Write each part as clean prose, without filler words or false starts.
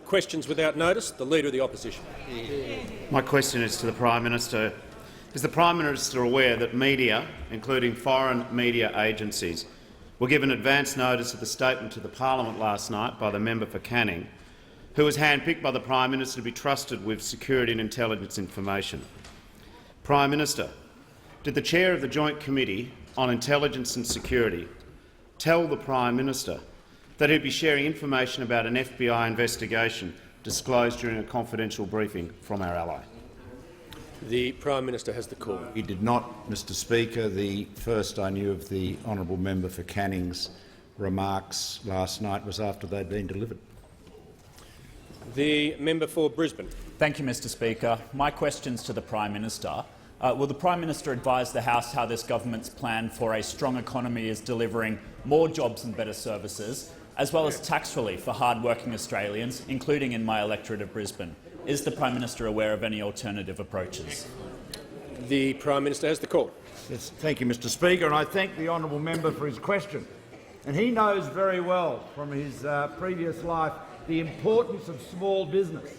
Questions without notice. The Leader of the Opposition. My question is to the Prime Minister. Is the Prime Minister aware that media, including foreign media agencies, were given advance notice of the statement to the Parliament last night by the member for Canning, who was handpicked by the Prime Minister to be trusted with security and intelligence information? Prime Minister, did the Chair of the Joint Committee on Intelligence and Security tell the Prime Minister that he'd be sharing information about an FBI investigation disclosed during a confidential briefing from our ally? The Prime Minister has the call. He did not, Mr Speaker. The first I knew of the honourable member for Canning's remarks last night was after they'd been delivered. The member for Brisbane. Thank you, Mr Speaker. My question's to the Prime Minister. Will the Prime Minister advise the House how this government's plan for a strong economy is delivering more jobs and better services, as well as tax relief for hard-working Australians, including in my electorate of Brisbane? Is the Prime Minister aware of any alternative approaches? The Prime Minister has the call. Yes, thank you, Mr Speaker, and I thank the honourable member for his question. And he knows very well from his previous life the importance of small business.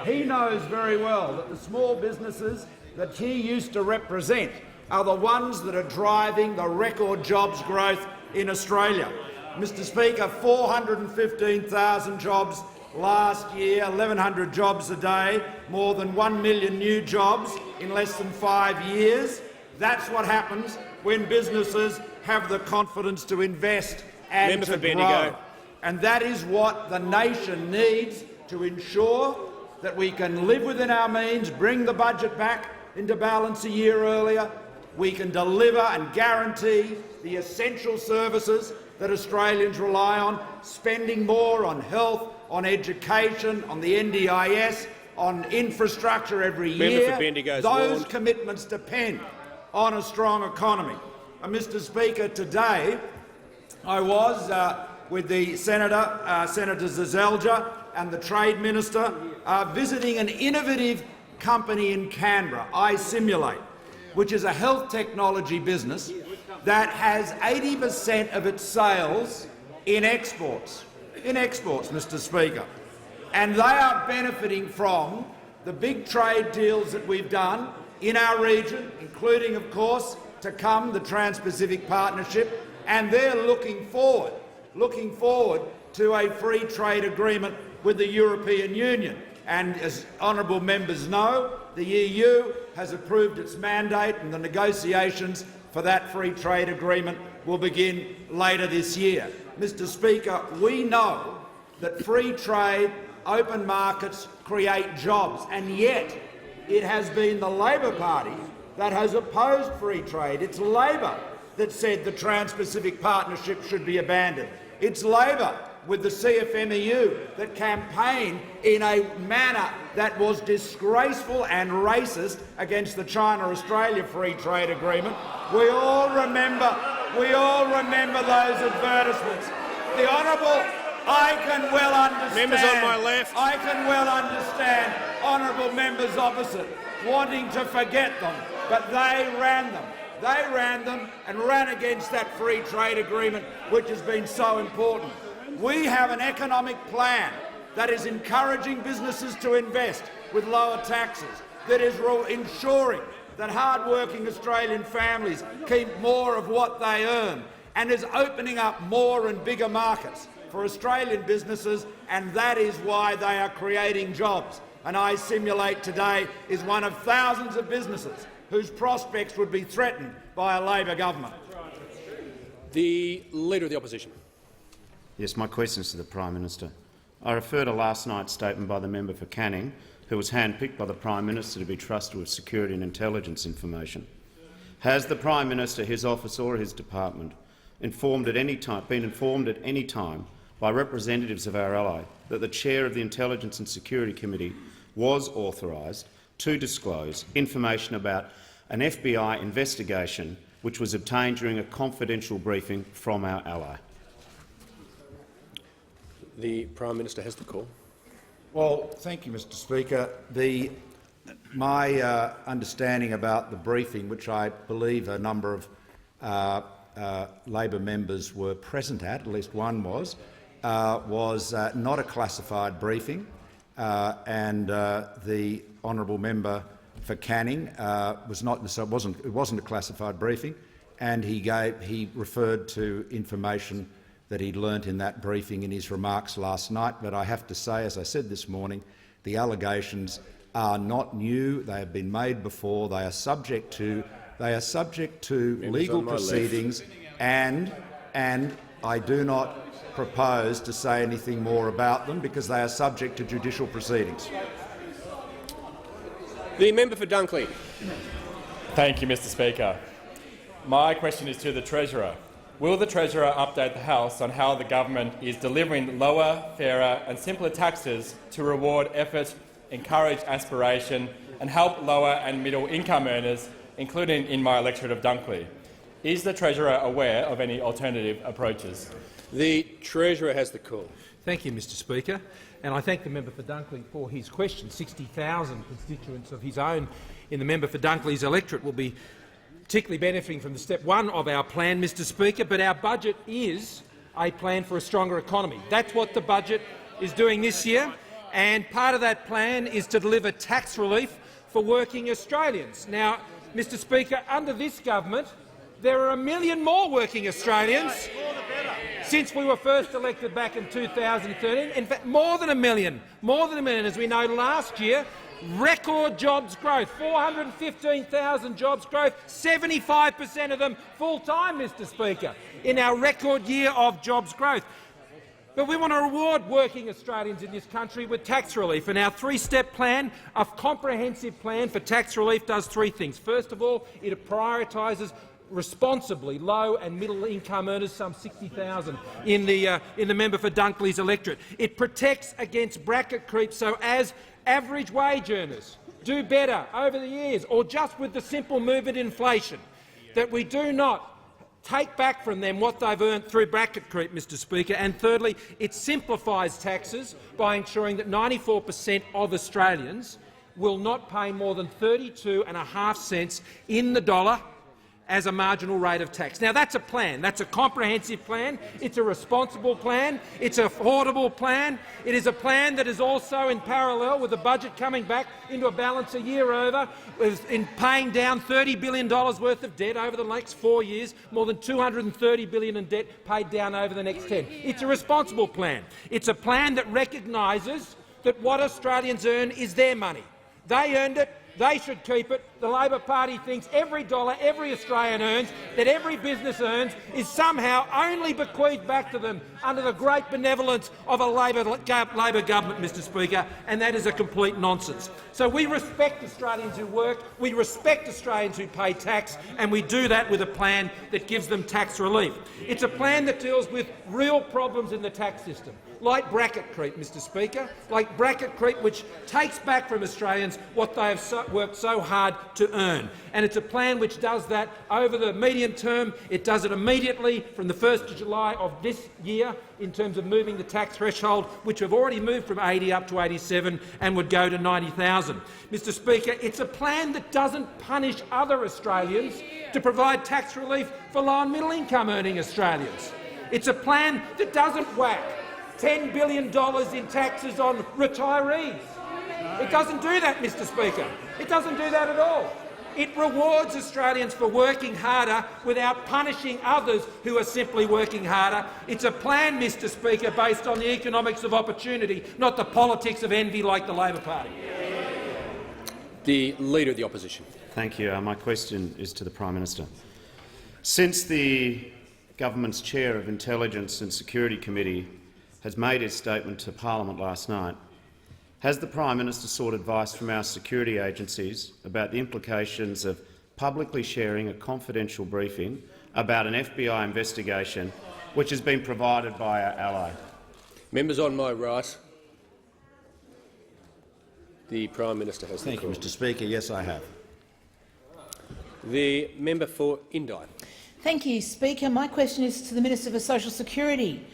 He knows very well that the small businesses that he used to represent are the ones that are driving the record jobs growth in Australia. Mr Speaker, 415,000 jobs last year, 1,100 jobs a day, more than 1 million new jobs in less than 5 years. That's what happens when businesses have the confidence to invest and to grow. And that is what the nation needs to ensure that we can live within our means, bring the budget back into balance a year earlier. We can deliver and guarantee the essential services that Australians rely on, spending more on health, on education, on the NDIS, on infrastructure every year. Those commitments depend on a strong economy. Mr Speaker, today I was with the Senator Zazelja and the Trade Minister visiting an innovative company in Canberra, iSimulate, which is a health technology business that has 80% of its sales in exports, Mr Speaker. And they are benefiting from the big trade deals that we've done in our region, including, of course, to come the Trans-Pacific Partnership, and they're looking forward to a free trade agreement with the European Union. And as honourable members know, the EU has approved its mandate, and the negotiations for that free trade agreement will begin later this year. Mr Speaker, we know that free trade, open markets create jobs, and yet it has been the Labor Party that has opposed free trade. It's Labor that said the Trans-Pacific Partnership should be abandoned. It's Labor with the CFMEU that campaigned in a manner that was disgraceful and racist against the China-Australia Free Trade Agreement. We all remember those advertisements. The Honourable, I can well understand. Members on my left. I can well understand honourable members opposite wanting to forget them, but they ran them. They ran them and ran against that free trade agreement, which has been so important. We have an economic plan that is encouraging businesses to invest with lower taxes, that is ensuring that hard-working Australian families keep more of what they earn, and is opening up more and bigger markets for Australian businesses, and that is why they are creating jobs. And iSimulate today is one of thousands of businesses whose prospects would be threatened by a Labor government. The Leader of the Opposition. Yes, my question is to the Prime Minister. I refer to last night's statement by the member for Canning, who was handpicked by the Prime Minister to be trusted with security and intelligence information. Has the Prime Minister, his office or his department been informed at any time by representatives of our ally that the Chair of the Intelligence and Security Committee was authorised to disclose information about an FBI investigation which was obtained during a confidential briefing from our ally? The Prime Minister has the call. Well, thank you, Mr Speaker. My understanding about the briefing, which I believe a number of Labor members were present at least one was, was not a classified briefing, and the honourable member for Canning was not. So it wasn't a classified briefing, and he referred to information that he'd learnt in that briefing in his remarks last night. But I have to say, as I said this morning, the allegations are not new. They have been made before. They are subject to legal proceedings, and I do not propose to say anything more about them because they are subject to judicial proceedings. The member for Dunkley. Thank you, Mr Speaker. My question is to the Treasurer. Will the Treasurer update the House on how the government is delivering lower, fairer and simpler taxes to reward effort, encourage aspiration and help lower and middle income earners, including in my electorate of Dunkley? Is the Treasurer aware of any alternative approaches? The Treasurer has the call. Thank you, Mr Speaker, and I thank the member for Dunkley for his question. 60,000 constituents of his own in the member for Dunkley's electorate will be particularly benefiting from the step one of our plan, Mr Speaker, but our budget is a plan for a stronger economy. That's what the budget is doing this year, and part of that plan is to deliver tax relief for working Australians. Now, Mr Speaker, under this government, there are 1 million more working Australians since we were first elected back in 2013. In fact, more than 1 million. More than 1 million. As we know, last year, record jobs growth, 415,000 jobs growth, 75% of them full-time, Mr Speaker, in our record year of jobs growth. But we want to reward working Australians in this country with tax relief, and our three-step plan, a comprehensive plan for tax relief, does three things. First of all, it prioritises responsibly low and middle income earners, some 60,000 in the member for Dunkley's electorate. It protects against bracket creep, so as average wage earners do better over the years, or just with the simple movement in inflation, that we do not take back from them what they've earned through bracket creep, Mr Speaker. And thirdly, it simplifies taxes by ensuring that 94% of Australians will not pay more than 32.5 cents in the dollar as a marginal rate of tax. Now, that's a plan. That's a comprehensive plan. It's a responsible plan. It's an affordable plan. It is a plan that is also in parallel with the budget coming back into a balance a year over, in paying down $30 billion worth of debt over the next 4 years, more than $230 billion in debt paid down over the next 10. It's a responsible plan. It's a plan that recognises that what Australians earn is their money. They earned it. They should keep it. The Labor Party thinks every dollar every Australian earns, that every business earns, is somehow only bequeathed back to them under the great benevolence of a Labor government, Mr Speaker, and that is a complete nonsense. So we respect Australians who work, we respect Australians who pay tax, and we do that with a plan that gives them tax relief. It's a plan that deals with real problems in the tax system, like bracket creep, Mr Speaker, like bracket creep which takes back from Australians what they have worked so hard to earn. And it's a plan which does that over the medium term. It does it immediately from the 1st of July of this year in terms of moving the tax threshold, which have already moved from 80 up to 87 and would go to 90,000. Mr Speaker, it's a plan that doesn't punish other Australians to provide tax relief for low and middle income earning Australians. It's a plan that doesn't whack $10 billion in taxes on retirees. It doesn't do that, Mr Speaker. It doesn't do that at all. It rewards Australians for working harder without punishing others who are simply working harder. It's a plan, Mr Speaker, based on the economics of opportunity, not the politics of envy like the Labor Party. The Leader of the Opposition. Thank you. My question is to the Prime Minister. Since the government's chair of Intelligence and Security Committee has made his statement to Parliament last night, has the Prime Minister sought advice from our security agencies about the implications of publicly sharing a confidential briefing about an FBI investigation which has been provided by our ally? Members on my right. The Prime Minister has the Thank call. you, Mr Speaker. Yes, I have. The member for Indi. Thank you, Speaker. My question is to the Minister for Social Security.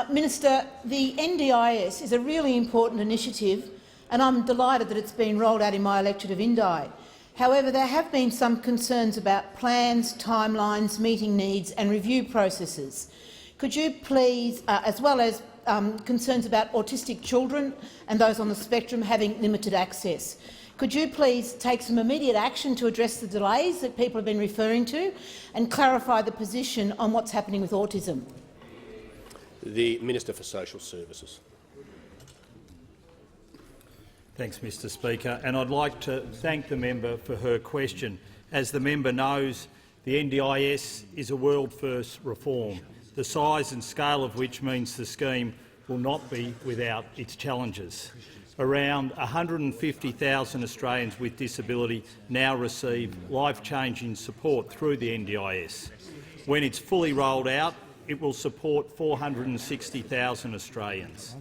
Minister, the NDIS is a really important initiative, and I'm delighted that it's been rolled out in my electorate of Indi. However, there have been some concerns about plans, timelines, meeting needs and review processes. Could you please, as well as concerns about autistic children and those on the spectrum having limited access, could you please take some immediate action to address the delays that people have been referring to and clarify the position on what's happening with autism? The Minister for Social Services. Thanks, Mr Speaker, and I'd like to thank the member for her question. As the member knows, the NDIS is a world-first reform, the size and scale of which means the scheme will not be without its challenges. Around 150,000 Australians with disability now receive life-changing support through the NDIS. When it's fully rolled out, it will support 460,000 Australians.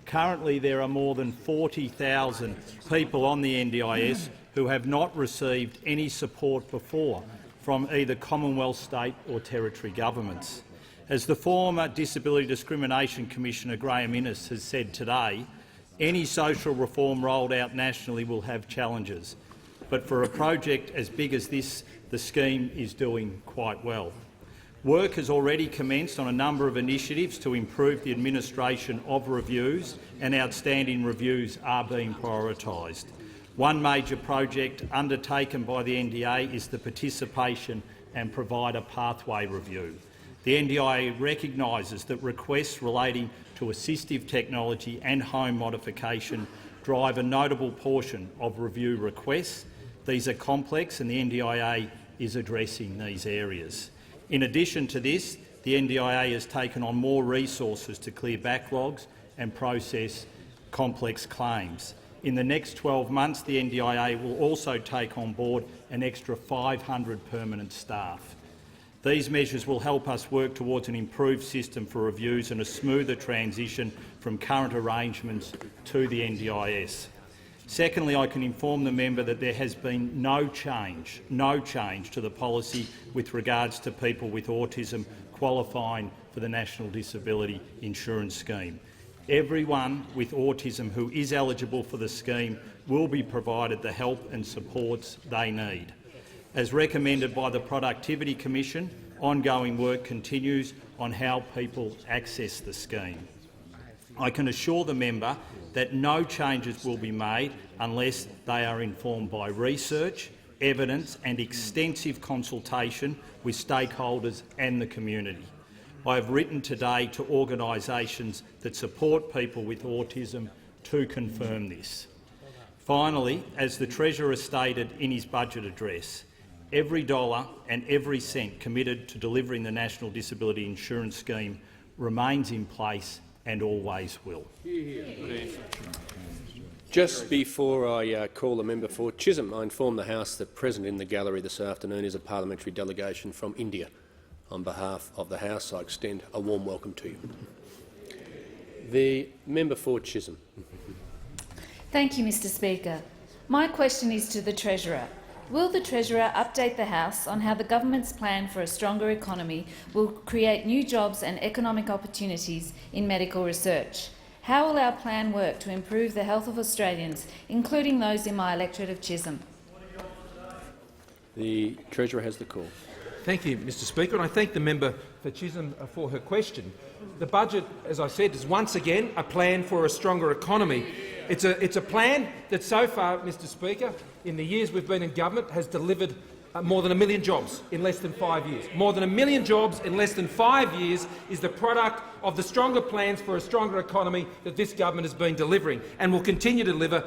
Currently, there are more than 40,000 people on the NDIS who have not received any support before from either Commonwealth, state or territory governments. As the former Disability Discrimination Commissioner Graham Innes has said today, any social reform rolled out nationally will have challenges, but for a project as big as this, the scheme is doing quite well. Work has already commenced on a number of initiatives to improve the administration of reviews, and outstanding reviews are being prioritised. One major project undertaken by the NDA is the Participation and Provider Pathway Review. The NDIA recognises that requests relating to assistive technology and home modification drive a notable portion of review requests. These are complex and the NDIA is addressing these areas. In addition to this, the NDIA has taken on more resources to clear backlogs and process complex claims. In the next 12 months, the NDIA will also take on board an extra 500 permanent staff. These measures will help us work towards an improved system for reviews and a smoother transition from current arrangements to the NDIS. Secondly, I can inform the member that there has been no change to the policy with regards to people with autism qualifying for the National Disability Insurance Scheme. Everyone with autism who is eligible for the scheme will be provided the help and supports they need. As recommended by the Productivity Commission, ongoing work continues on how people access the scheme. I can assure the member that no changes will be made unless they are informed by research, evidence and extensive consultation with stakeholders and the community. I have written today to organisations that support people with autism to confirm this. Finally, as the Treasurer stated in his budget address, every dollar and every cent committed to delivering the National Disability Insurance Scheme remains in place and always will. Just before I call the member for Chisholm, I inform the House that present in the gallery this afternoon is a parliamentary delegation from India. On behalf of the House, I extend a warm welcome to you. The member for Chisholm. Thank you, Mr Speaker. My question is to the Treasurer. Will the Treasurer update the House on how the government's plan for a stronger economy will create new jobs and economic opportunities in medical research? How will our plan work to improve the health of Australians, including those in my electorate of Chisholm? The Treasurer has the call. Thank you, Mr Speaker, and I thank the member for Chisholm for her question. The budget, as I said, is once again a plan for a stronger economy. It's a plan that so far, Mr Speaker, in the years we've been in government, has delivered more than 1 million jobs in less than 5 years. More than 1 million jobs in less than 5 years is the product of the stronger plans for a stronger economy that this government has been delivering and will continue to deliver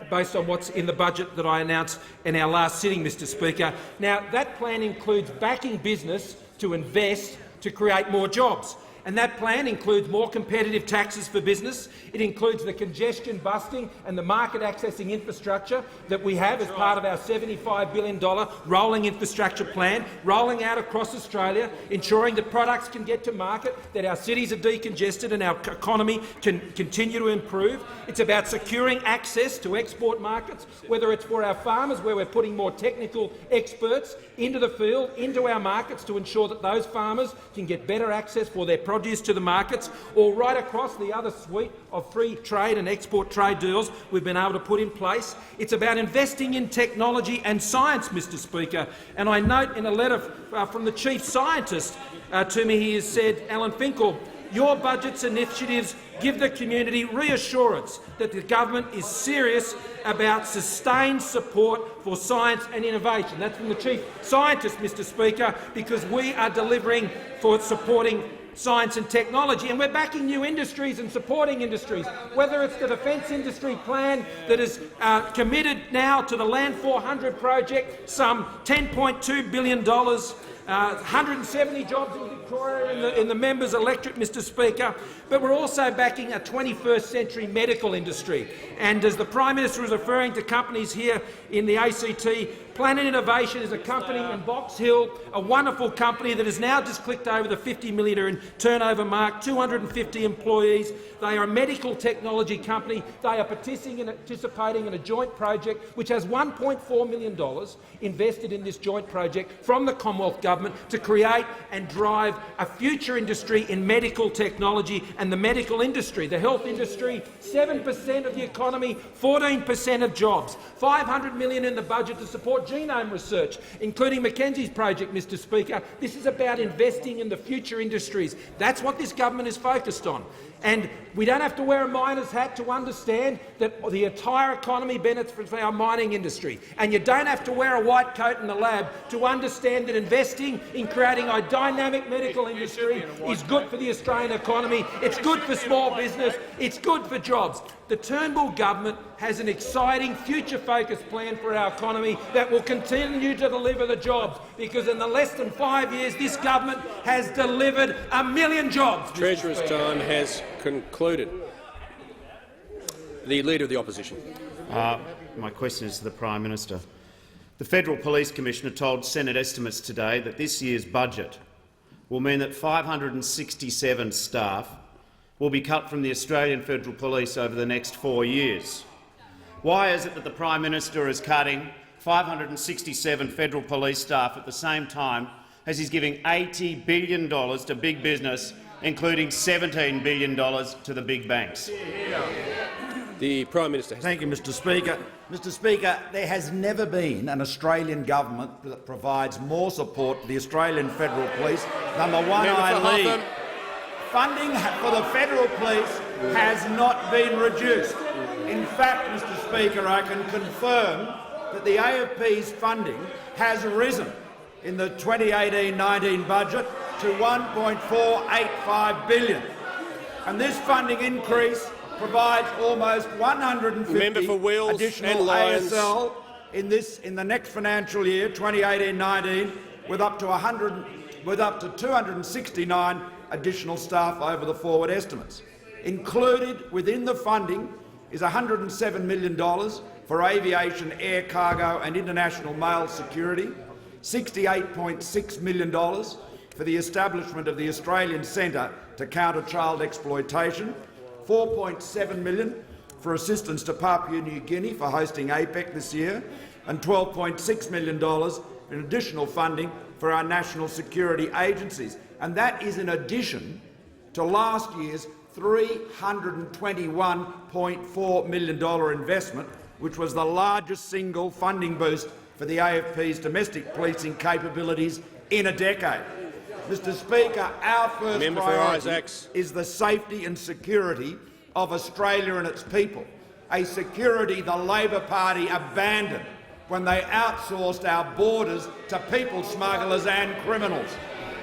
based on what's in the budget that I announced in our last sitting, Mr Speaker. Now, that plan includes backing business to invest to create more jobs. And that plan includes more competitive taxes for business. It includes the congestion busting and the market accessing infrastructure that we have as part of our $75 billion rolling infrastructure plan, rolling out across Australia, ensuring that products can get to market, that our cities are decongested and our economy can continue to improve. It's about securing access to export markets, whether it's for our farmers, where we're putting more technical experts into the field, into our markets to ensure that those farmers can get better access for their produce to the markets, or right across the other suite of free trade and export trade deals we've been able to put in place. It's about investing in technology and science, Mr Speaker. And I note in a letter from the Chief Scientist to me, he has said, Alan Finkel, your budget's initiatives give the community reassurance that the government is serious about sustained support for science and innovation. That's from the Chief Scientist, Mr Speaker, because we are delivering for supporting science and technology, and we're backing new industries and supporting industries, whether it's the defence industry plan that is committed now to the Land 400 project, some $10.2 billion, 170 jobs in Victoria in the members' electorate, Mr Speaker, but we're also backing a 21st century medical industry. And as the Prime Minister is referring to companies here in the ACT, Planet Innovation is a company in Box Hill, a wonderful company that has now just clicked over the $50 million in turnover mark, 250 employees. They are a medical technology company. They are participating in a joint project which has $1.4 million invested in this joint project from the Commonwealth Government to create and drive a future industry in medical technology and the medical industry. The health industry, 7% of the economy, 14% of jobs, $500 million in the budget to support genome research, including Mackenzie's project, Mr Speaker. This is about investing in the future industries. That's what this government is focused on. And we don't have to wear a miner's hat to understand that the entire economy benefits from our mining industry. And you don't have to wear a white coat in the lab to understand that investing in creating a dynamic medical industry is good for the Australian economy, it's good for small business, it's good for jobs. The Turnbull government has an exciting future-focused plan for our economy that will continue to deliver the jobs, because in the less than 5 years this government has delivered 1 million jobs. Treasurer's time has concluded. The Leader of the Opposition. My question is to the Prime Minister. The Federal Police Commissioner told Senate estimates today that this year's budget will mean that 567 staff will be cut from the Australian Federal Police over the next 4 years. Why is it that the Prime Minister is cutting 567 federal police staff at the same time as he's giving $80 billion to big business, including $17 billion to the big banks? The Prime Minister. Thank you, Mr Speaker. Mr Speaker, there has never been an Australian government that provides more support to the Australian Federal Police than the one I lead. Funding for the Federal Police has not been reduced. In fact, Mr Speaker, I can confirm that the AFP's funding has risen in the 2018-19 budget to $1.485 billion. And this funding increase provides almost 150 additional ASL in the next financial year, 2018-19, with up to 269 additional staff over the forward estimates. Included within the funding is $107 million for aviation, air cargo and international mail security, $68.6 million for the establishment of the Australian Centre to Counter Child Exploitation, $4.7 million for assistance to Papua New Guinea for hosting APEC this year, and $12.6 million in additional funding for our national security agencies. And that is in addition to last year's $321.4 million investment, which was the largest single funding boost for the AFP's domestic policing capabilities in a decade. Mr Speaker, our first priority is the safety and security of Australia and its people, a security the Labor Party abandoned when they outsourced our borders to people smugglers and criminals.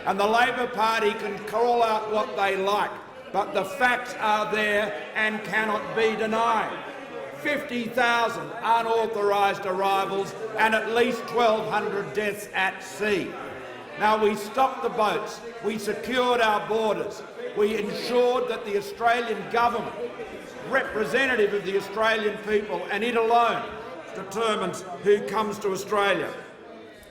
And the Labor Party can call out what they like, but the facts are there and cannot be denied. 50,000 unauthorised arrivals and at least 1,200 deaths at sea. Now, we stopped the boats, we secured our borders, we ensured that the Australian government, representative of the Australian people, and it alone determines who comes to Australia.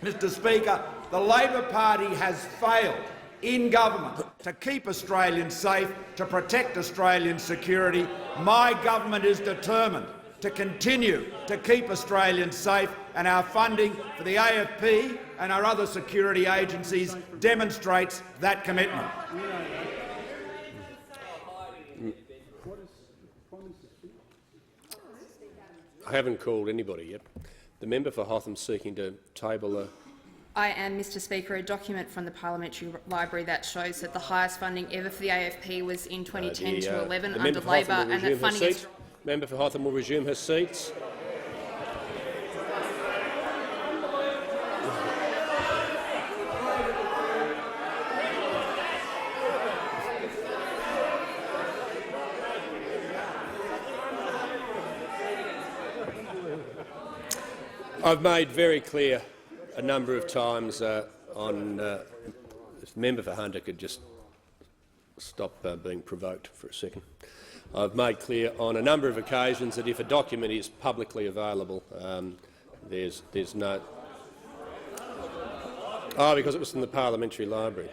Mr Speaker, the Labor Party has failed in government to keep Australians safe, to protect Australian security. My government is determined to continue to keep Australians safe, and our funding for the AFP and our other security agencies demonstrates that commitment. I haven't called anybody yet. The member for Hotham seeking to table a... I am, Mr Speaker, a document from the Parliamentary Library that shows that the highest funding ever for the AFP was in 2010 to 11 under Labor, and that funding is... Member for Hotham will resume her seats. I've made very clear a number of times if the member for Hunter could just stop being provoked for a second. I've made clear on a number of occasions that if a document is publicly available, there's no... Oh, because it was in the Parliamentary Library.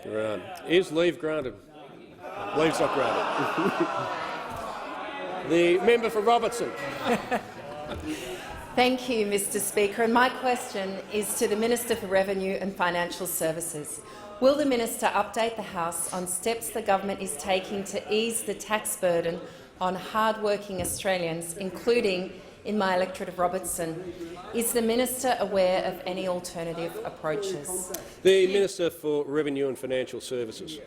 Is leave granted? Leave's not granted. The member for Robertson. Thank you, Mr Speaker. And my question is to the Minister for Revenue and Financial Services. Will the minister update the House on steps the government is taking to ease the tax burden on hard-working Australians, including in my electorate of Robertson? Is the minister aware of any alternative approaches? The Minister for Revenue and Financial Services.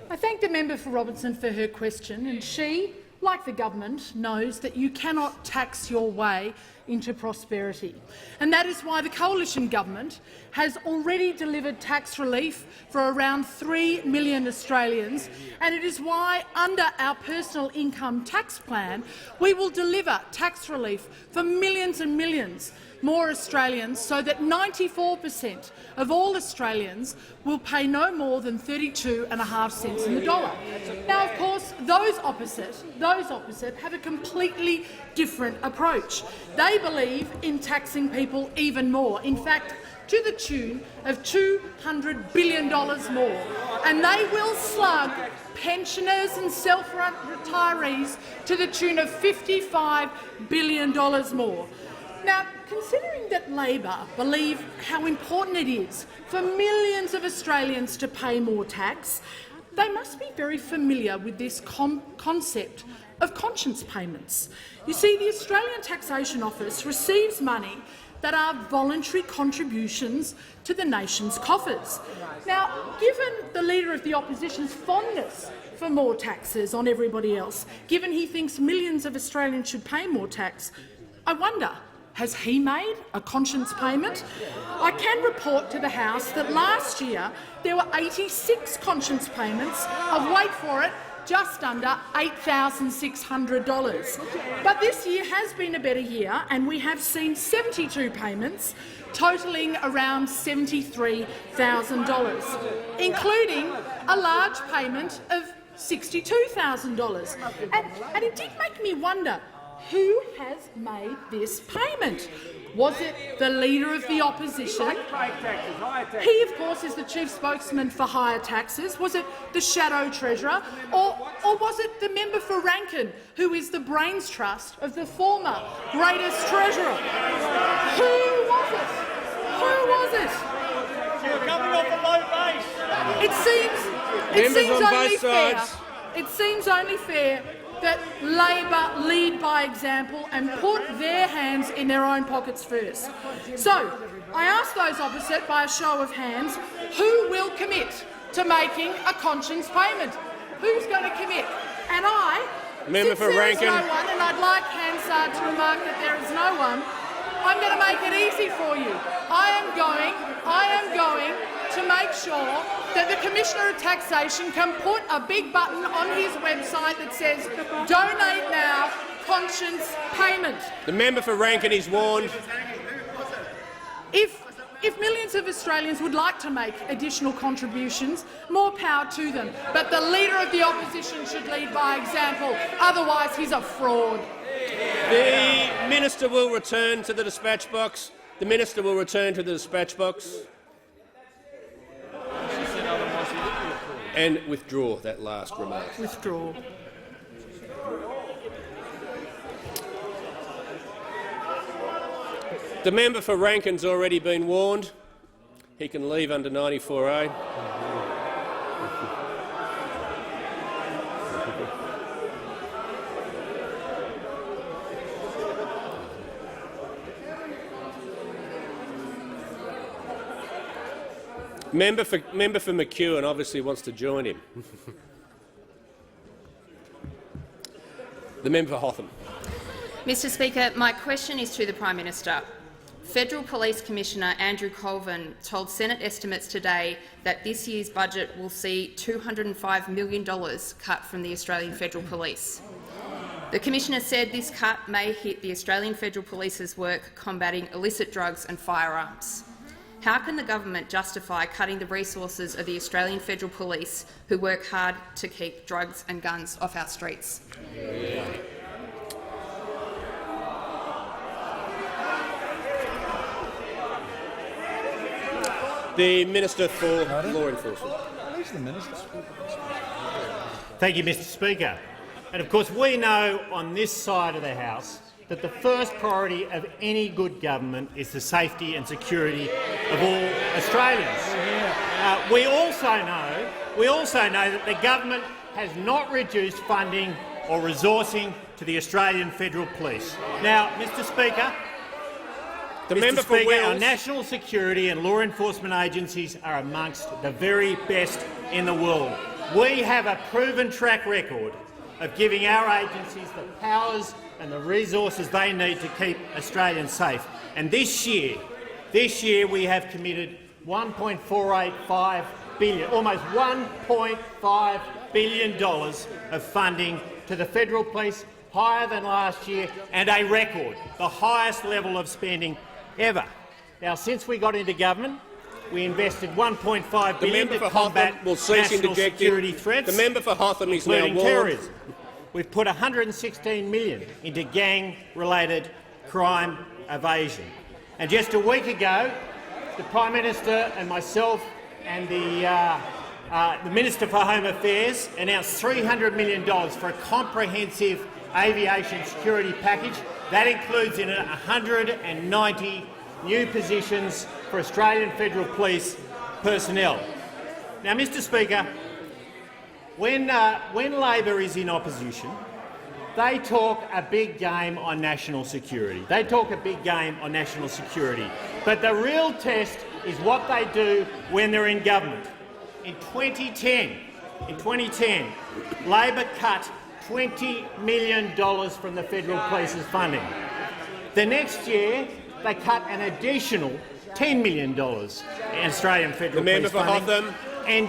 I thank the member for Robertson for her question, and she, like the government, knows that you cannot tax your way into prosperity. And that is why the coalition government has already delivered tax relief for around 3 million Australians, and it is why, under our personal income tax plan, we will deliver tax relief for millions and millions more Australians, so that 94% of all Australians will pay no more than 32.5 cents in the dollar. Now, of course, those opposite have a completely different approach. They believe in taxing people even more, in fact, to the tune of $200 billion more, and they will slug pensioners and self-retirees to the tune of $55 billion more. Now, considering that Labor believe how important it is for millions of Australians to pay more tax, they must be very familiar with this concept of conscience payments. You see, the Australian Taxation Office receives money that are voluntary contributions to the nation's coffers. Now, given the Leader of the Opposition's fondness for more taxes on everybody else, given he thinks millions of Australians should pay more tax, I wonder, has he made a conscience payment? I can report to the House that last year there were 86 conscience payments of, wait for it, just under $8,600. But this year has been a better year, and we have seen 72 payments totalling around $73,000, including a large payment of $62,000. And it did make me wonder, who has made this payment? Was it the Leader of the Opposition? He, of course, is the chief spokesman for higher taxes. Was it the Shadow Treasurer? Or was it the member for Rankin, who is the brains trust of the former greatest Treasurer? Who was it? Who was it? You're coming off a low base. It seems only fair that Labor lead by example and put their hands in their own pockets first. So, I ask those opposite, by a show of hands, who will commit to making a conscience payment? Who's going to commit? And since there is no one, and I'd like Hansard to remark that there is no one, I'm going to make it easy for you. I am going to make sure that the Commissioner of Taxation can put a big button on his website that says "Donate now, conscience payment." The member for Rankin is warned. If millions of Australians would like to make additional contributions, more power to them. But the Leader of the Opposition should lead by example. Otherwise, he's a fraud. The Minister will return to the dispatch box. The Minister will return to the dispatch box and withdraw that last remark. Withdraw. The member for Rankin's already been warned. He can leave under 94A. Member for McEwen obviously wants to join him. The member for Hotham. Mr Speaker, my question is to the Prime Minister. Federal Police Commissioner Andrew Colvin told Senate estimates today that this year's budget will see $205 million cut from the Australian Federal Police. The Commissioner said this cut may hit the Australian Federal Police's work combating illicit drugs and firearms. How can the government justify cutting the resources of the Australian Federal Police, who work hard to keep drugs and guns off our streets? The Minister for Law Enforcement. Thank you, Mr Speaker. And of course we know on this side of the House that the first priority of any good government is the safety and security of all Australians. We also know that the government has not reduced funding or resourcing to the Australian Federal Police. Now, Mr Speaker, our national security and law enforcement agencies are amongst the very best in the world. We have a proven track record of giving our agencies the powers and the resources they need to keep Australians safe. And this year we have committed $1.485 billion, almost $1.5 billion of funding to the Federal Police, higher than last year and a record, the highest level of spending ever. Now, since we got into government, we invested $1.5 billion to combat national security threats, the member for Hotham is now including terrorism. We've put $116 million into gang-related crime evasion. And just a week ago, the Prime Minister and myself and the Minister for Home Affairs announced $300 million for a comprehensive aviation security package. That includes in it 190 new positions for Australian Federal Police personnel. Now, Mr Speaker, when Labor is in opposition, they talk a big game on national security. But the real test is what they do when they're in government. In 2010, Labor cut $20 million from the Federal Police's funding. The next year, they cut an additional $10 million in Australian Federal Police funding. And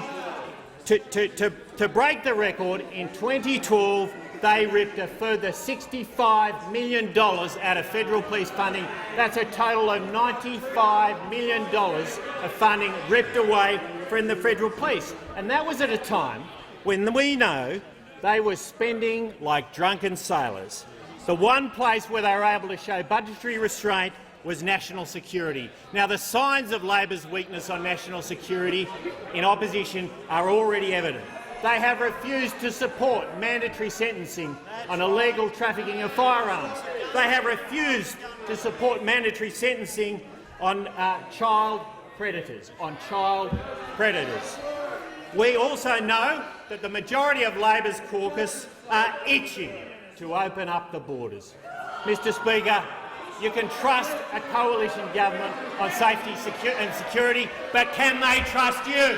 to break the record, in 2012, they ripped a further $65 million out of Federal Police funding. That's a total of $95 million of funding ripped away from the Federal Police. And that was at a time when we know they were spending like drunken sailors. The one place where they were able to show budgetary restraint was national security. Now, the signs of Labor's weakness on national security in opposition are already evident. They have refused to support mandatory sentencing on illegal trafficking of firearms. They have refused to support mandatory sentencing on child predators. We also know that the majority of Labor's caucus are itching to open up the borders. Mr Speaker, you can trust a coalition government on safety and security, but can they trust you?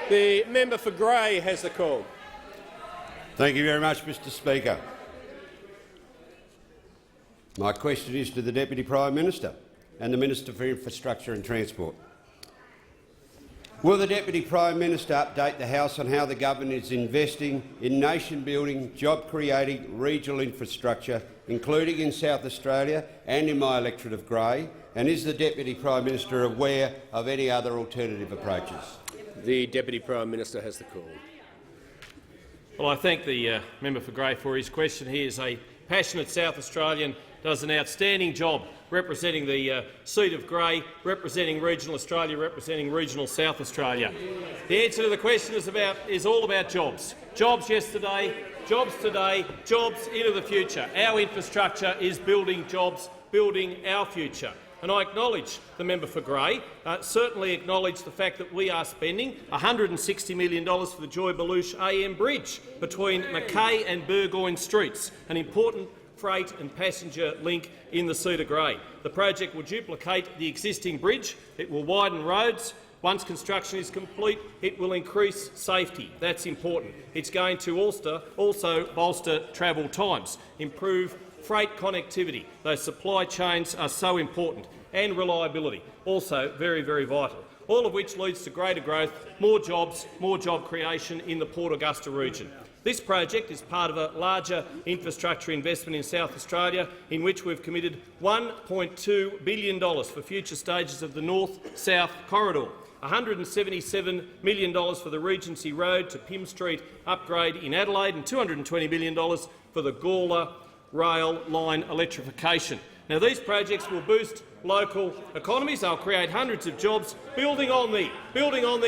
The member for Grey has the call. Thank you very much, Mr Speaker. My question is to the Deputy Prime Minister and the Minister for Infrastructure and Transport. Will the Deputy Prime Minister update the House on how the government is investing in nation-building, job-creating regional infrastructure, including in South Australia and in my electorate of Grey, and is the Deputy Prime Minister aware of any other alternative approaches? The Deputy Prime Minister has the call. Well, I thank the member for Grey for his question. He is a passionate South Australian, does an outstanding job representing the seat of Grey, representing regional Australia, representing regional South Australia. The answer to the question is all about jobs. Jobs yesterday, jobs today, jobs into the future. Our infrastructure is building jobs, building our future. And I acknowledge the member for Grey, certainly acknowledge the fact that we are spending $160 million for the Joy Belush AM Bridge between Mackay and Burgoyne Streets, an important freight and passenger link in the Cedar Grey. The project will duplicate the existing bridge. It will widen roads. Once construction is complete, it will increase safety. That's important. It's going to also bolster travel times, improve freight connectivity. Those supply chains are so important, and reliability, also very, very vital, all of which leads to greater growth, more jobs, more job creation in the Port Augusta region. This project is part of a larger infrastructure investment in South Australia, in which we've committed $1.2 billion for future stages of the North-South corridor, $177 million for the Regency Road to Pym Street upgrade in Adelaide, and $220 million for the Gawler rail line electrification. Now, these projects will boost local economies. They'll create hundreds of jobs, building on the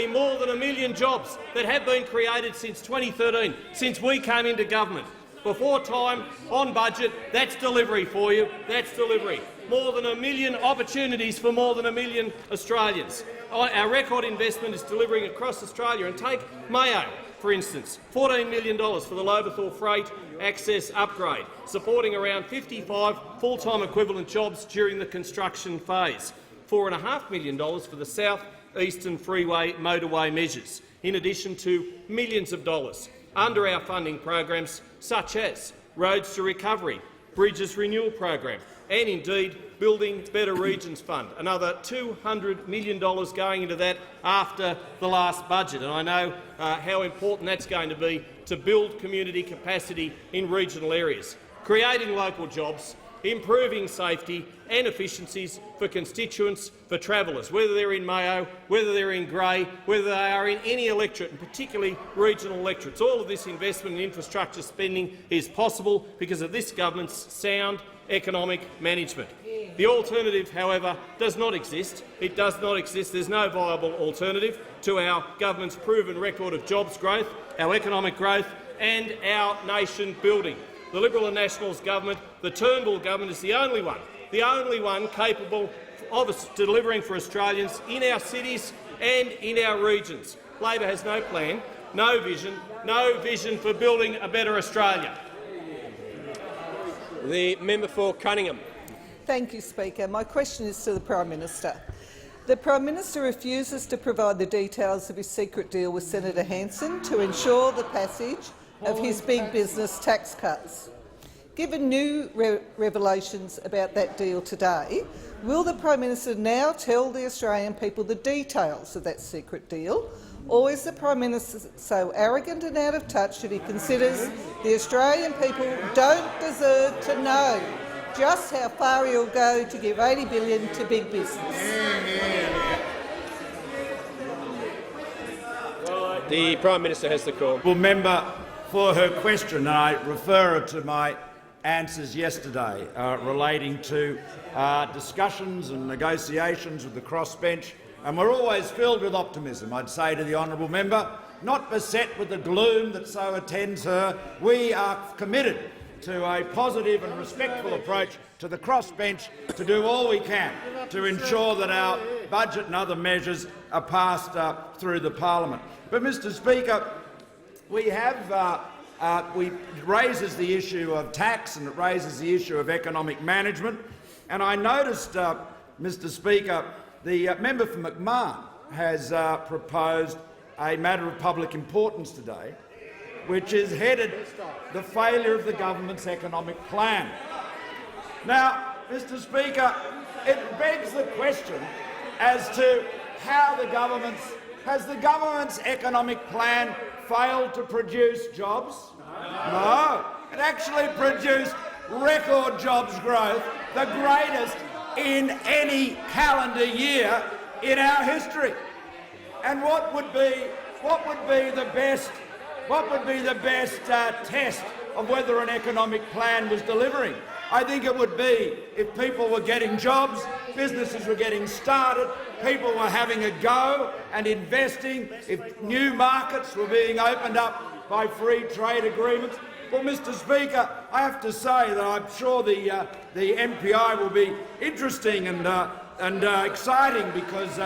more than 1 million jobs that have been created since 2013, since we came into government. Before time, on budget, that's delivery for you. That's delivery. More than 1 million opportunities for more than 1 million Australians. Our record investment is delivering across Australia. And take Mayo, for instance, $14 million for the Lobethal Freight Access upgrade, supporting around 55 full-time equivalent jobs during the construction phase, $4.5 million for the South Eastern Freeway motorway measures, in addition to millions of dollars under our funding programs such as Roads to Recovery, Bridges Renewal Program, and indeed Building Better Regions Fund, another $200 million going into that after the last budget. And I know how important that's going to be to build community capacity in regional areas, creating local jobs, improving safety and efficiencies for constituents, for travellers, whether they're in Mayo, whether they're in Grey, whether they are in any electorate, and particularly regional electorates. All of this investment in infrastructure spending is possible because of this government's sound economic management. The alternative, however, does not exist. It does not exist. There's no viable alternative to our government's proven record of jobs growth, our economic growth and our nation building. The Liberal and Nationals government, the Turnbull government, is the only one capable of us delivering for Australians in our cities and in our regions. Labor has no plan, no vision for building a better Australia. The member for Cunningham. Thank you, Speaker. My question is to the Prime Minister. The Prime Minister refuses to provide the details of his secret deal with Senator Hanson to ensure the passage of his big business tax cuts. Given new revelations about that deal today, will the Prime Minister now tell the Australian people the details of that secret deal, or is the Prime Minister so arrogant and out of touch that he considers the Australian people don't deserve to know just how far he'll go to give $80 billion to big business? The Prime Minister has the call. Well, member for her question, and I refer her to my answers yesterday relating to discussions and negotiations with the crossbench, and we're always filled with optimism. I'd say to the honourable member, not beset with the gloom that so attends her. We are committed to a positive and respectful approach to the crossbench to do all we can to ensure that our budget and other measures are passed through the parliament. But, Mr Speaker, we have it raises the issue of tax and it raises the issue of economic management. And I noticed, Mr Speaker, the member for McMahon has proposed a matter of public importance today, which is headed the failure of the government's economic plan. Now, Mr Speaker, it begs the question as to how has the government's economic plan failed to produce jobs? No, it actually produced record jobs growth, the greatest in any calendar year in our history. And what would be the best test of whether an economic plan was delivering? I think it would be if people were getting jobs, businesses were getting started, people were having a go and investing, if new markets were being opened up by free trade agreements. Well, Mr Speaker, I have to say that I'm sure the MPI will be interesting and exciting, because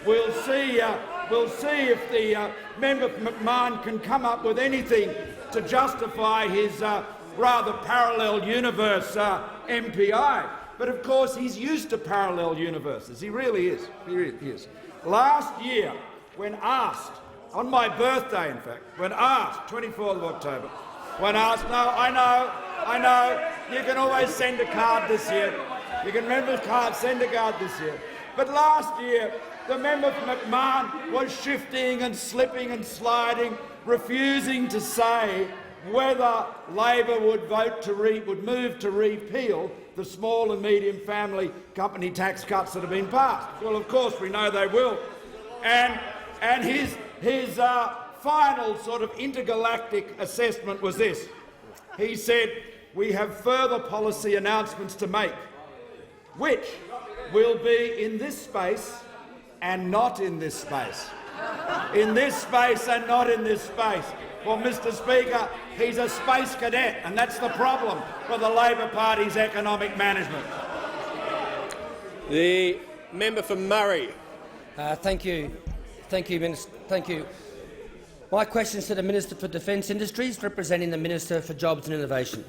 we'll see if the member for McMahon can come up with anything to justify his rather parallel universe MPI. But of course he's used to parallel universes. He really is. He really is. Last year, when asked, on my birthday in fact, when asked, 24th of October, when asked, no, I know, you can always send a card this year. You can remember the card, send a card this year. But last year, the member for McMahon was shifting and slipping and sliding, refusing to say whether Labor would move to repeal the small and medium family company tax cuts that have been passed. Well, of course, we know they will. And his final sort of intergalactic assessment was this. He said, we have further policy announcements to make, which will be in this space and not in this space. In this space and not in this space. Well, Mr Speaker, he's a space cadet, and that's the problem with the Labor Party's economic management. The member for Murray. Thank you, Minister. Thank you. My question is to the Minister for Defence Industries, representing the Minister for Jobs and Innovation.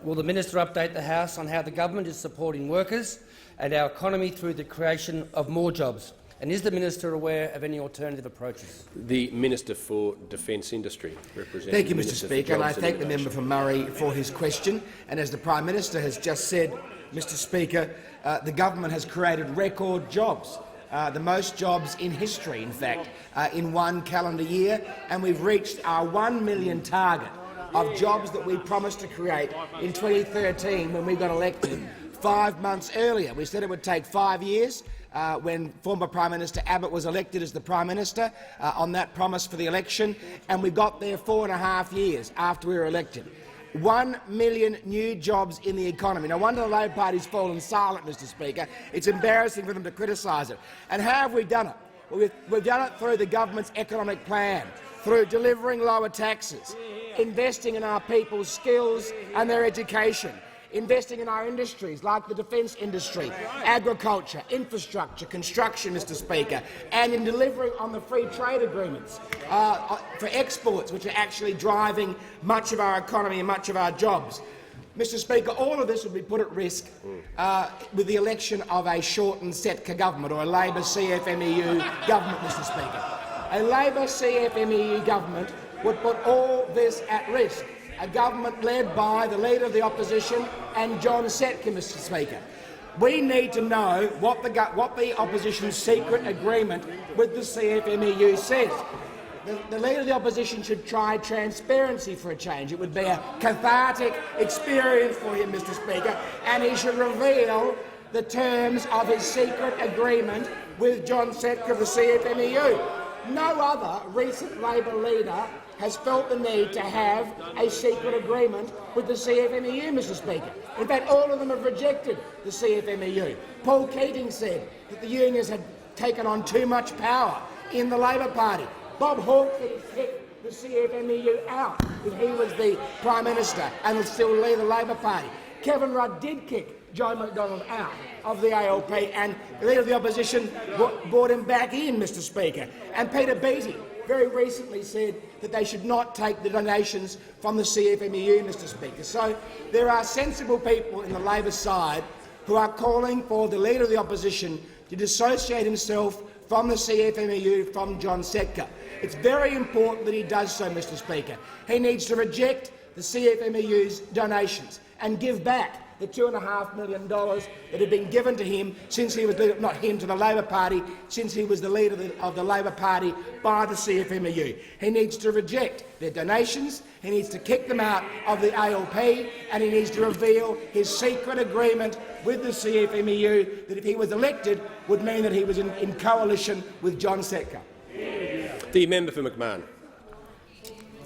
Will the Minister update the House on how the government is supporting workers and our economy through the creation of more jobs? And is the Minister aware of any alternative approaches? The Minister for Defence Industry, representing Thank you, the Mr Minister Speaker, for and I Jobs and thank the Innovation. member for Murray for his question. And as the Prime Minister has just said, Mr Speaker, the government has created record jobs, the most jobs in history, in fact, in one calendar year, and we've reached our 1 million target of jobs that we promised to create in 2013 when we got elected 5 months earlier. We said it would take 5 years. When former Prime Minister Abbott was elected as the Prime Minister on that promise for the election, and we got there 4.5 years after we were elected. 1 million new jobs in the economy. No wonder the Labor Party's fallen silent, Mr Speaker. It's embarrassing for them to criticise it. And how have we done it? Well, we've done it through the government's economic plan, through delivering lower taxes, investing in our people's skills and their education, investing in our industries like the defence industry, agriculture, infrastructure, construction, Mr Speaker, and in delivering on the free trade agreements for exports, which are actually driving much of our economy and much of our jobs. Mr Speaker, all of this would be put at risk with the election of a shortened Setka government, or a Labor CFMEU government, Mr Speaker. A Labor CFMEU government would put all this at risk. A government led by the Leader of the Opposition and John Setka, Mr Speaker. We need to know what the Opposition's secret agreement with the CFMEU says. The Leader of the Opposition should try transparency for a change. It would be a cathartic experience for him, Mr Speaker, and he should reveal the terms of his secret agreement with John Setka of the CFMEU. No other recent Labor leader has felt the need to have a secret agreement with the CFMEU, Mr Speaker. In fact, all of them have rejected the CFMEU. Paul Keating said that the unions had taken on too much power in the Labor Party. Bob Hawke kicked the CFMEU out if he was the Prime Minister and would still lead the Labor Party. Kevin Rudd did kick Joe McDonnell out of the ALP, and the Leader of the Opposition brought him back in, Mr Speaker. And Peter Beattie very recently said that they should not take the donations from the CFMEU, Mr Speaker. So there are sensible people in the Labor side who are calling for the Leader of the Opposition to dissociate himself from the CFMEU, from John Setka. It's very important that he does so, Mr Speaker. He needs to reject the CFMEU's donations and give back the $2.5 million that had been given to him since he was not him, to the Labor Party, since he was the leader of the Labor Party by the CFMEU. He needs to reject their donations, he needs to kick them out of the ALP, and he needs to reveal his secret agreement with the CFMEU that, if he was elected, would mean that he was in coalition with John Setka. The member for McMahon.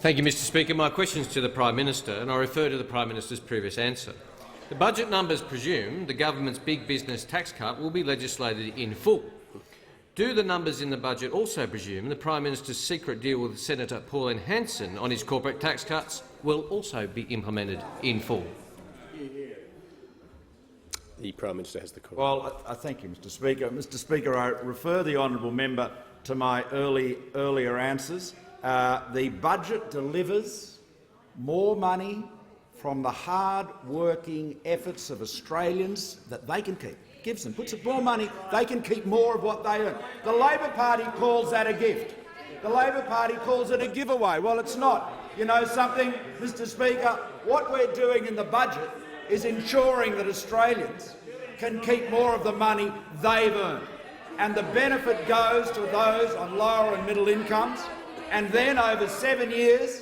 Thank you, Mr Speaker. My question is to the Prime Minister, and I refer to the Prime Minister's previous answer. The budget numbers presume the government's big business tax cut will be legislated in full. Do the numbers in the budget also presume the Prime Minister's secret deal with Senator Pauline Hanson on his corporate tax cuts will also be implemented in full? The Prime Minister has the call. Well, I thank you, Mr Speaker. Mr Speaker, I refer the honourable member to my earlier answers. The budget delivers more money from the hard-working efforts of Australians that they can keep. Gives them, puts up more money, they can keep more of what they earn. The Labor Party calls that a gift. The Labor Party calls it a giveaway. Well, it's not. You know something, Mr Speaker? What we're doing in the budget is ensuring that Australians can keep more of the money they've earned. And the benefit goes to those on lower and middle incomes. And then over 7 years,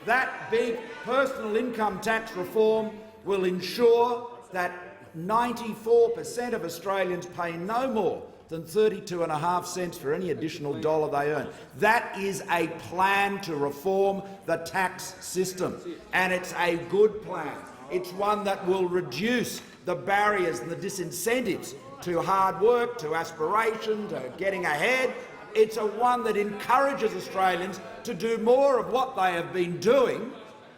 that big personal income tax reform will ensure that 94% of Australians pay no more than 32.5 cents for any additional dollar they earn. That is a plan to reform the tax system, and it's a good plan. It's one that will reduce the barriers and the disincentives to hard work, to aspiration, to getting ahead. It's a one that encourages Australians to do more of what they have been doing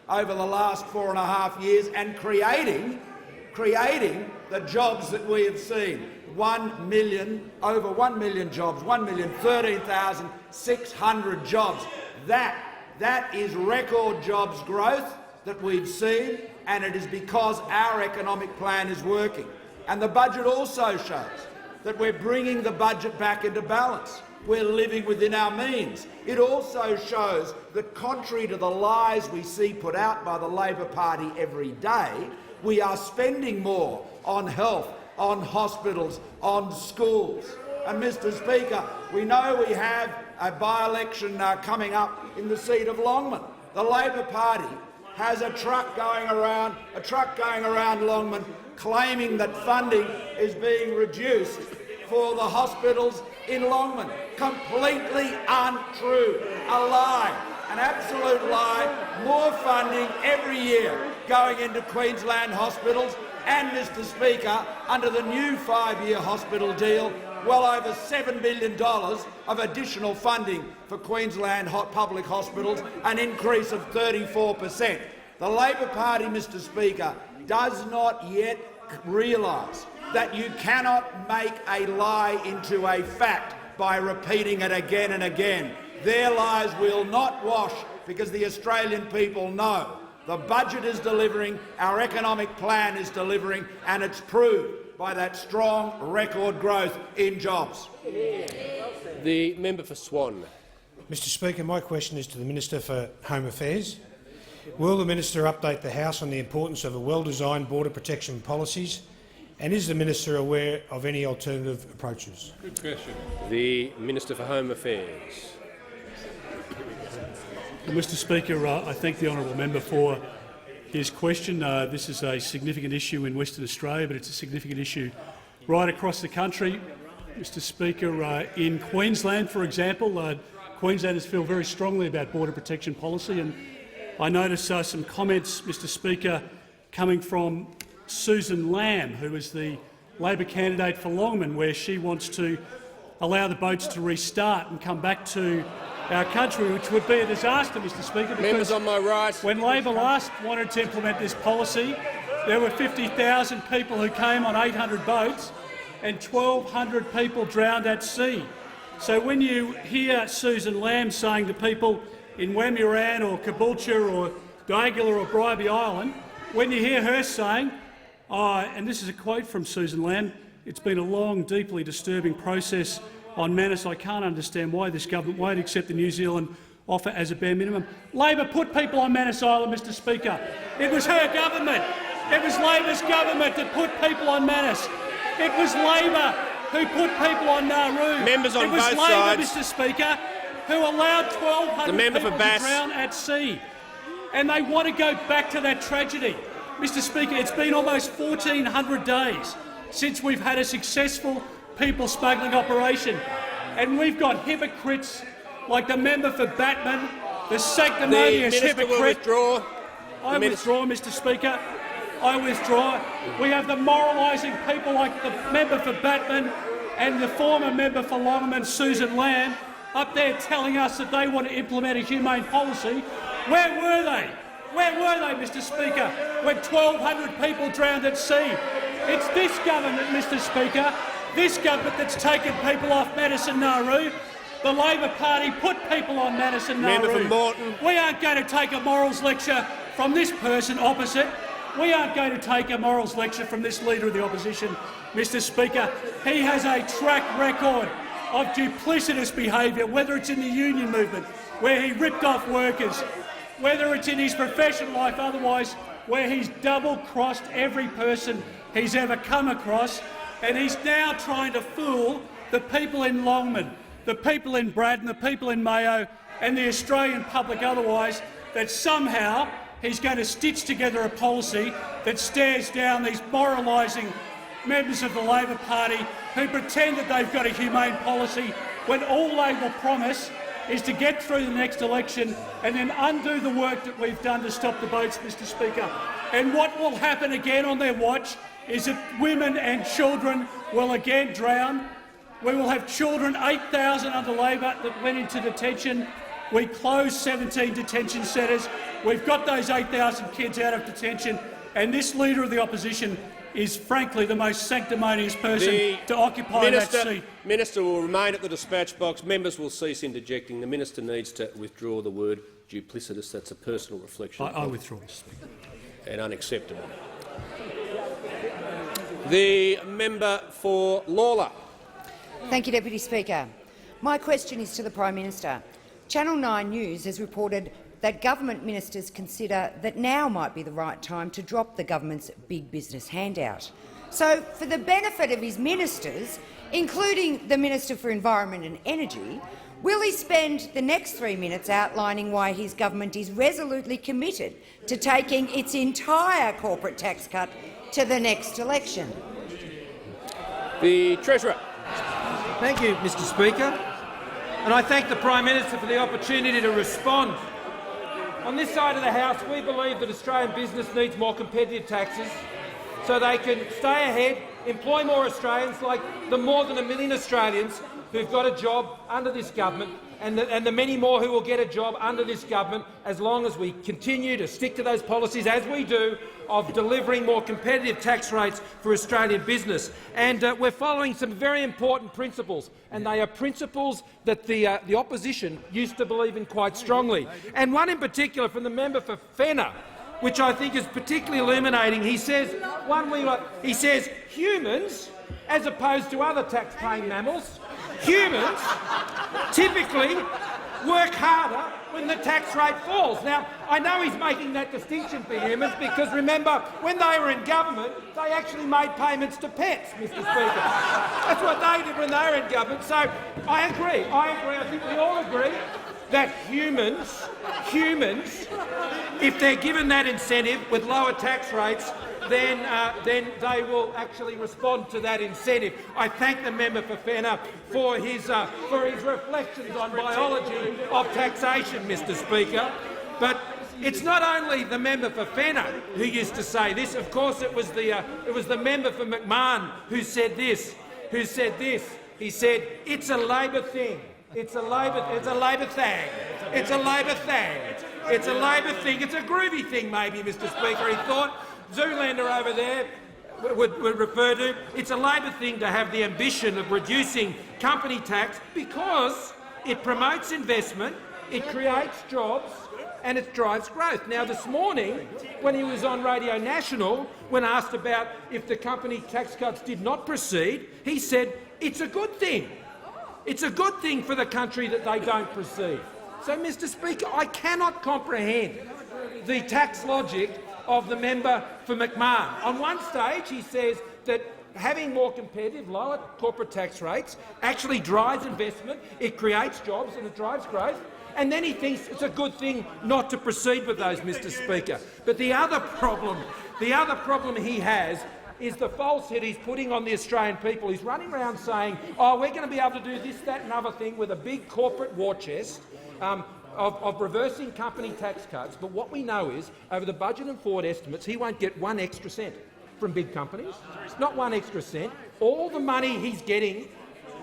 over the last 4.5 years and creating the jobs that we have seen. 1 million, over 1 million jobs, 1,013,600 jobs. That is record jobs growth that we've seen, and it is because our economic plan is working. And the budget also shows that we're bringing the budget back into balance. We're living within our means. It also shows that, contrary to the lies we see put out by the Labor Party every day, we are spending more on health, on hospitals, on schools. And, Mr Speaker, we know we have a by-election coming up in the seat of Longman. The Labor Party has a truck going around Longman claiming that funding is being reduced for the hospitals in Longman. Completely untrue. A lie. An absolute lie. More funding every year going into Queensland hospitals, and, Mr Speaker, under the new 5-year hospital deal, well over $7 billion of additional funding for Queensland public hospitals, an increase of 34%. The Labor Party, Mr Speaker, does not yet realise that you cannot make a lie into a fact by repeating it again and again. Their lies will not wash, because the Australian people know the budget is delivering, our economic plan is delivering, and it's proved by that strong record growth in jobs. The member for Swan. Mr Speaker, my question is to the Minister for Home Affairs. Will the Minister update the House on the importance of a well-designed border protection policies, and is the Minister aware of any alternative approaches? Good question. The Minister for Home Affairs. Well, Mr Speaker, I thank the honourable member for his question. This is a significant issue in Western Australia, but it's a significant issue right across the country. Mr Speaker, in Queensland, for example, Queenslanders feel very strongly about border protection policy, and I notice some comments, Mr Speaker, coming from Susan Lamb, who is the Labor candidate for Longman, where she wants to allow the boats to restart and come back to our country, which would be a disaster, Mr Speaker. Members on my right. When Labor last wanted to implement this policy, there were 50,000 people who came on 800 boats and 1,200 people drowned at sea. So when you hear Susan Lamb saying to people in Wamuran or Caboolture or Daigala or Bribie Island, when you hear her saying, and this is a quote from Susan Lamb, "It's been a long, deeply disturbing process on Manus. I can't understand why this government won't accept the New Zealand offer as a bare minimum." Labor put people on Manus Island, Mr Speaker. It was her government. It was Labor's government that put people on Manus. It was Labor who put people on Nauru. Members on it was both Labor, sides. Mr Speaker, who allowed 1,200 people to Bass. drown at sea. And they want to go back to that tragedy. Mr Speaker, it's been almost 1,400 days since we've had a successful people smuggling operation, and we've got hypocrites like the member for Batman, the sanctimonious hypocrite. I withdraw, Mr Speaker. I withdraw. We have the moralising people like the member for Batman and the former member for Longman, Susan Lamb, up there telling us that they want to implement a humane policy. Where were they? Where were they, Mr Speaker, when 1,200 people drowned at sea? It's this government, Mr Speaker, this government that's taken people off Manus and Nauru. The Labor Party put people on Manus and Nauru. Member for Moreton. We aren't going to take a morals lecture from this person opposite. We aren't going to take a morals lecture from this Leader of the Opposition, Mr Speaker. He has a track record of duplicitous behaviour, whether it's in the union movement, where he ripped off workers, whether it's in his professional life otherwise, where he's double-crossed every person he's ever come across, and he's now trying to fool the people in Longman, the people in Braddon, the people in Mayo and the Australian public otherwise, that somehow he's going to stitch together a policy that stares down these moralising members of the Labor Party who pretend that they've got a humane policy when all they will promise is to get through the next election and then undo the work that we've done to stop the boats, Mr Speaker. And what will happen again on their watch is that women and children will again drown. We will have children, 8,000 under Labor, that went into detention. We closed 17 detention centres. We've got those 8,000 kids out of detention, and this Leader of the Opposition is frankly the most sanctimonious person to occupy that seat. Minister will remain at the dispatch box. Members will cease interjecting. The minister needs to withdraw the word duplicitous. That's a personal reflection. I withdraw, Mr. Speaker. And unacceptable. The member for Lalor. Thank you, Deputy Speaker. My question is to the Prime Minister. Channel 9 News has reported that government ministers consider that now might be the right time to drop the government's big business handout. So, for the benefit of his ministers, including the Minister for Environment and Energy, will he spend the next 3 minutes outlining why his government is resolutely committed to taking its entire corporate tax cut to the next election? The Treasurer. Thank you, Mr Speaker. And I thank the Prime Minister for the opportunity to respond. On this side of the House, we believe that Australian business needs more competitive taxes so they can stay ahead, employ more Australians, like the more than 1 million Australians who've got a job under this government, and the many more who will get a job under this government as long as we continue to stick to those policies, as we do, of delivering more competitive tax rates for Australian business. And we're following some very important principles, and they are principles that the opposition used to believe in quite strongly. And one in particular from the member for Fenner, which I think is particularly illuminating. He says, humans, as opposed to other tax-paying mammals, humans typically work harder when the tax rate falls. Now, I know he's making that distinction for humans because, remember, when they were in government, they actually made payments to pets, Mr Speaker. That's what they did when they were in government. So I agree. I think we all agree that humans, if they're given that incentive with lower tax rates, then they will actually respond to that incentive. I thank the member for Fenner for his reflections on biology of taxation, Mr Speaker. But it's not only the member for Fenner who used to say this. Of course, it was the member for McMahon who said this. He said, "It's a Labor thing. It's a Labor thing. It's a Labor thing. It's a Labor thing. It's a groovy thing, maybe, Mr Speaker." He thought. Zoolander over there would refer to. It's a Labor thing to have the ambition of reducing company tax because it promotes investment, it creates jobs and it drives growth. Now, this morning, when he was on Radio National, when asked about if the company tax cuts did not proceed, he said it's a good thing. It's a good thing for the country that they don't proceed. So, Mr Speaker, I cannot comprehend the tax logic of the member for McMahon. On one stage, he says that having more competitive, lower corporate tax rates actually drives investment, it creates jobs and it drives growth, and then he thinks it's a good thing not to proceed with those, Mr Speaker. But the other problem he has is the falsehood he's putting on the Australian people. He's running around saying, oh, we're going to be able to do this, that and other thing with a big corporate war chest, of reversing company tax cuts, but what we know is, over the budget and forward estimates, he won't get 1 extra cent from big companies, not 1 extra cent. All the money he's getting,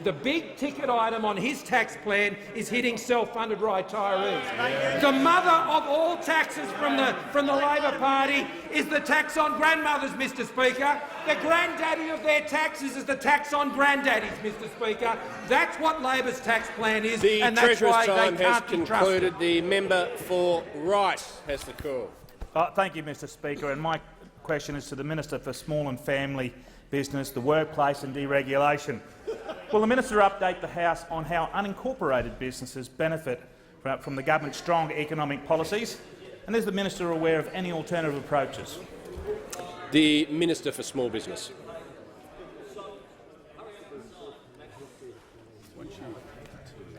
the big ticket item on his tax plan is hitting self-funded retirees. The mother of all taxes from the Labor Party is the tax on grandmothers, Mr Speaker. The granddaddy of their taxes is the tax on granddaddies, Mr Speaker. That's what Labor's tax plan is, and that's why they can't be trusted. The member for RIGHT has the call. Thank you, Mr Speaker. And my question is to the Minister for Small and Family Business, the Workplace and Deregulation. Will the Minister update the House on how unincorporated businesses benefit from the government's strong economic policies? And is the Minister aware of any alternative approaches? The Minister for Small Business.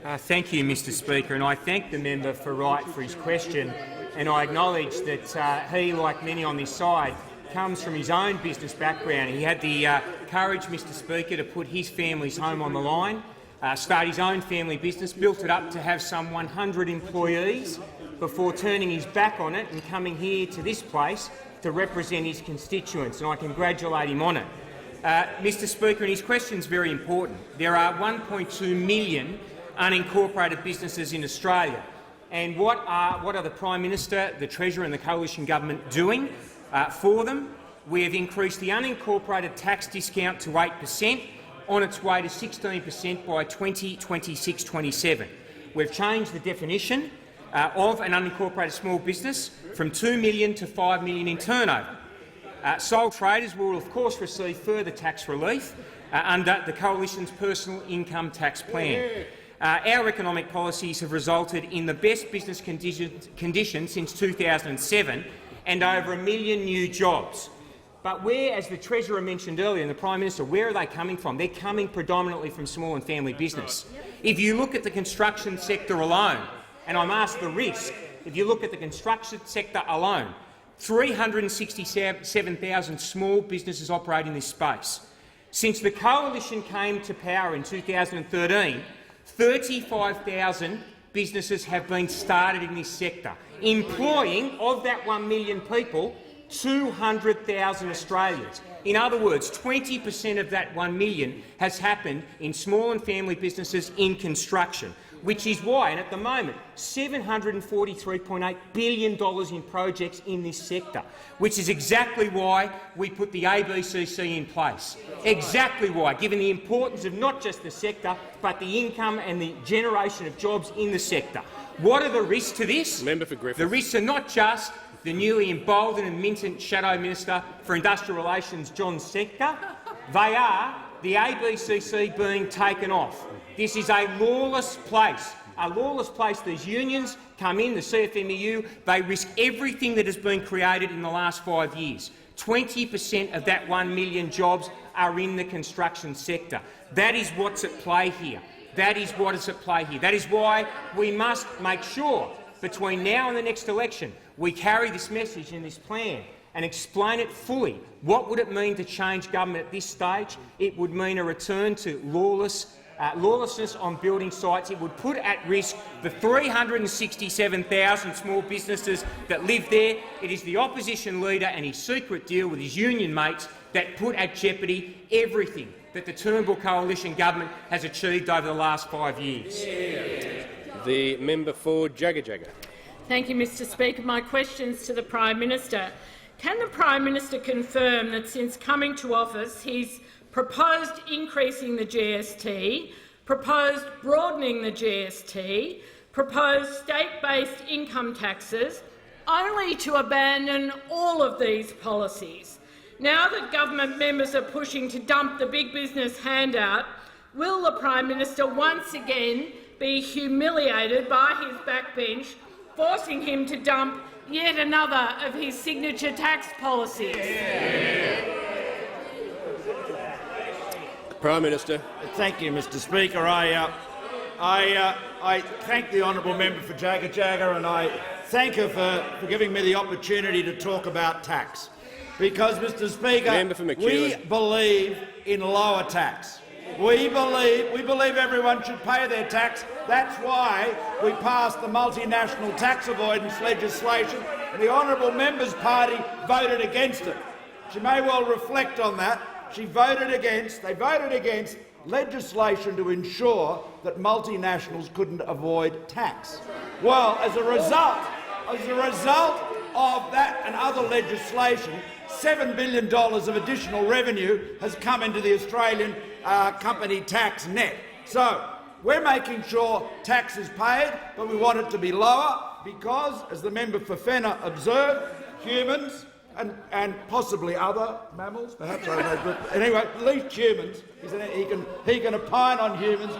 Thank you, Mr Speaker, and I thank the member for RIGHT for his question, and I acknowledge that he, like many on this side, comes from his own business background. He had the courage, Mr Speaker, to put his family's home on the line, start his own family business, built it up to have some 100 employees before turning his back on it and coming here to this place to represent his constituents, and I congratulate him on it. Mr Speaker, and his question is very important. There are 1.2 million unincorporated businesses in Australia. And what are the Prime Minister, the Treasurer and the Coalition Government doing for them? We have increased the unincorporated tax discount to 8%, on its way to 16% by 2026-27. We've changed the definition of an unincorporated small business from 2 million to 5 million in turnover. Sole traders will of course receive further tax relief under the Coalition's personal income tax plan. Our economic policies have resulted in the best business conditions since 2007 and over 1 million new jobs. But where, as the Treasurer mentioned earlier and the Prime Minister, where are they coming from? They're coming predominantly from small and family business. If you look at the construction sector alone, and I'm asked the risk, if you look at the construction sector alone, 367,000 small businesses operate in this space. Since the Coalition came to power in 2013, 35,000 businesses have been started in this sector, employing, of that 1 million people, 200,000 Australians. In other words, 20% of that 1 million has happened in small and family businesses in construction, which is why, and at the moment, $743.8 billion in projects in this sector, which is exactly why we put the ABCC in place. Exactly why, given the importance of not just the sector, but the income and the generation of jobs in the sector. What are the risks to this? Member for Griffith. The risks are not just the newly emboldened and minted Shadow Minister for Industrial Relations, John Sector. They are the ABCC being taken off. This is a lawless place. A lawless place. These unions come in, the CFMEU, they risk everything that has been created in the last 5 years. 20% of that 1 million jobs are in the construction sector. That is what's at play here. That is what is at play here. That is why we must make sure, between now and the next election, we carry this message and this plan and explain it fully. What would it mean to change government at this stage? It would mean a return to lawlessness on building sites. It would put at risk the 367,000 small businesses that live there. It is the opposition leader and his secret deal with his union mates that put at jeopardy everything that the Turnbull Coalition government has achieved over the last 5 years. The member for Jagga. Thank you, Mr Speaker. My question is to the Prime Minister. Can the Prime Minister confirm that since coming to office he's proposed increasing the GST, proposed broadening the GST, proposed state-based income taxes, only to abandon all of these policies? Now that government members are pushing to dump the big business handout, will the Prime Minister once again be humiliated by his backbench, forcing him to dump yet another of his signature tax policies? Prime Minister. Thank you, Mr Speaker. I thank the honourable member for Jagga and I thank her for giving me the opportunity to talk about tax. Because, Mr Speaker, we believe in lower tax. We believe everyone should pay their tax. That's why we passed the multinational tax avoidance legislation, and the honourable member's party voted against it. She may well reflect on that. They voted against legislation to ensure that multinationals couldn't avoid tax. Well, as a result of that and other legislation, $7 billion of additional revenue has come into the Australian company tax net. So we're making sure tax is paid, but we want it to be lower because, as the member for Fenner observed, humans and possibly other mammals, perhaps, I don't know. But anyway, at least humans, he can opine on humans,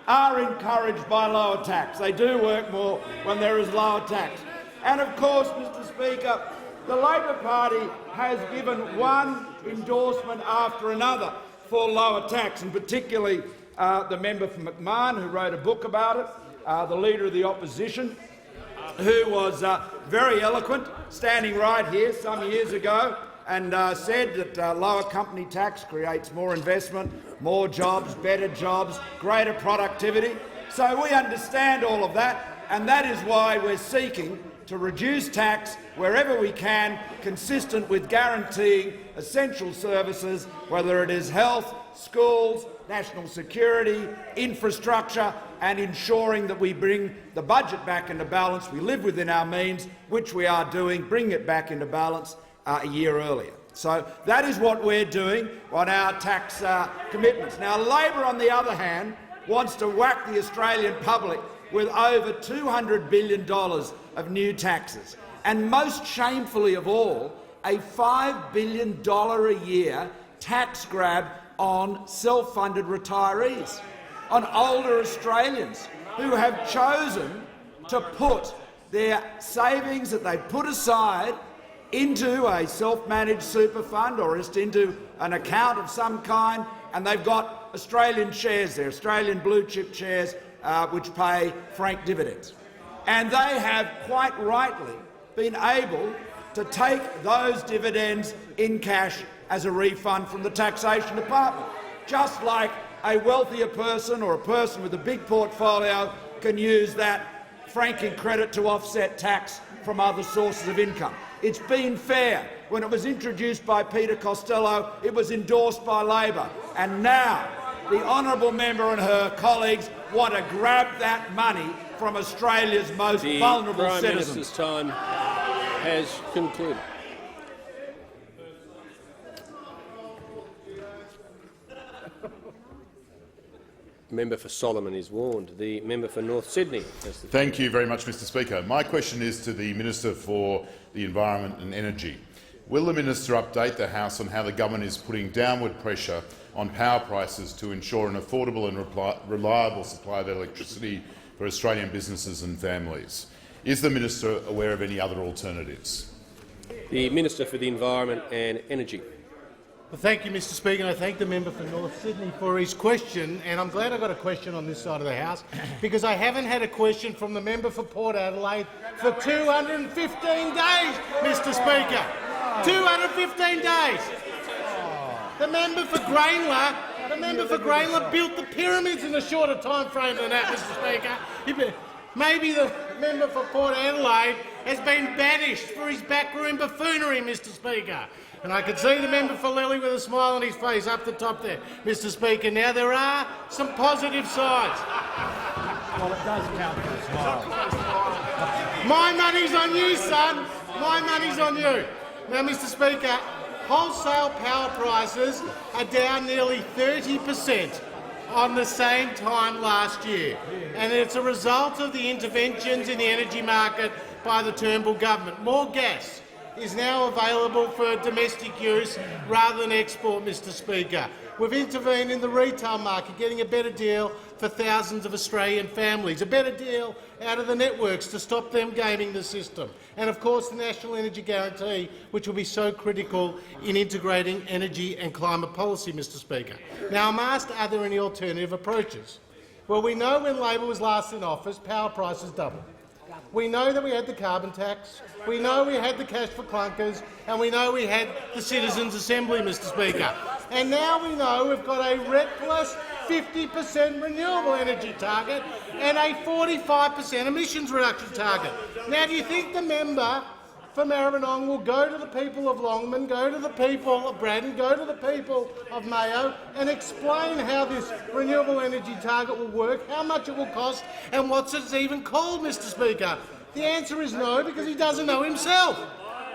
are encouraged by lower tax. They do work more when there is lower tax. And of course, Mr Speaker, the Labor Party has given one endorsement after another for lower tax, and particularly the member for McMahon, who wrote a book about it, the Leader of the Opposition, who was very eloquent, standing right here some years ago, and said that lower company tax creates more investment, more jobs, better jobs, greater productivity. So we understand all of that, and that is why we're seeking to reduce tax wherever we can, consistent with guaranteeing essential services, whether it is health, schools, national security, infrastructure, and ensuring that we bring the budget back into balance. We live within our means, which we are doing, bring it back into balance a year earlier. So that is what we're doing on our tax commitments. Now, Labor, on the other hand, wants to whack the Australian public with over $200 billion of new taxes, and most shamefully of all, a $5 billion a year tax grab on self-funded retirees, on older Australians who have chosen to put their savings that they put aside into a self-managed super fund or just into an account of some kind, and they've got Australian shares there, Australian blue-chip shares, which pay franked dividends. And they have, quite rightly, been able to take those dividends in cash as a refund from the taxation department, just like a wealthier person or a person with a big portfolio can use that franking credit to offset tax from other sources of income. It's been fair. When it was introduced by Peter Costello, it was endorsed by Labor. And now the honourable member and her colleagues want to grab that money from Australia's most vulnerable Prime citizens. Minister's time has concluded. Member for Solomon is warned. The member for North Sydney. Thank you very much, Mr Speaker. My question is to the Minister for the Environment and Energy. Will the minister update the House on how the government is putting downward pressure on power prices to ensure an affordable and reliable supply of electricity for Australian businesses and families? Is the minister aware of any other alternatives? The Minister for the Environment and Energy. Well, thank you, Mr Speaker, and I thank the member for North Sydney for his question. And I'm glad I got a question on this side of the House, because I haven't had a question from the member for Port Adelaide for 215 days, Mr Speaker. 215 days. The member for Grainler built the pyramids in a shorter time frame than that, Mr Speaker. Maybe the member for Port Adelaide has been banished for his backroom buffoonery, Mr Speaker. And I can see the member for Lily with a smile on his face up the top there, Mr Speaker. Now, there are some positive sides. Well, it does count for a smile. My money's on you, son. My money's on you. Now, Mr Speaker, wholesale power prices are down nearly 30% on the same time last year, and it's a result of the interventions in the energy market by the Turnbull government. More gas is now available for domestic use rather than export, Mr Speaker. We've intervened in the retail market, getting a better deal for thousands of Australian families, a better deal out of the networks to stop them gaming the system, and of course the National Energy Guarantee, which will be so critical in integrating energy and climate policy, Mr Speaker. Now, I'm asked, are there any alternative approaches? Well, we know when Labor was last in office, power prices doubled. We know that we had the carbon tax, we know we had the cash for clunkers, and we know we had the Citizens' Assembly, Mr Speaker. And now we know we've got a reckless 50% renewable energy target and a 45% emissions reduction target. Now, do you think the member for Maribyrnong will go to the people of Longman, go to the people of Braddon, go to the people of Mayo and explain how this renewable energy target will work, how much it will cost and what it's even called, Mr Speaker? The answer is no, because he doesn't know himself.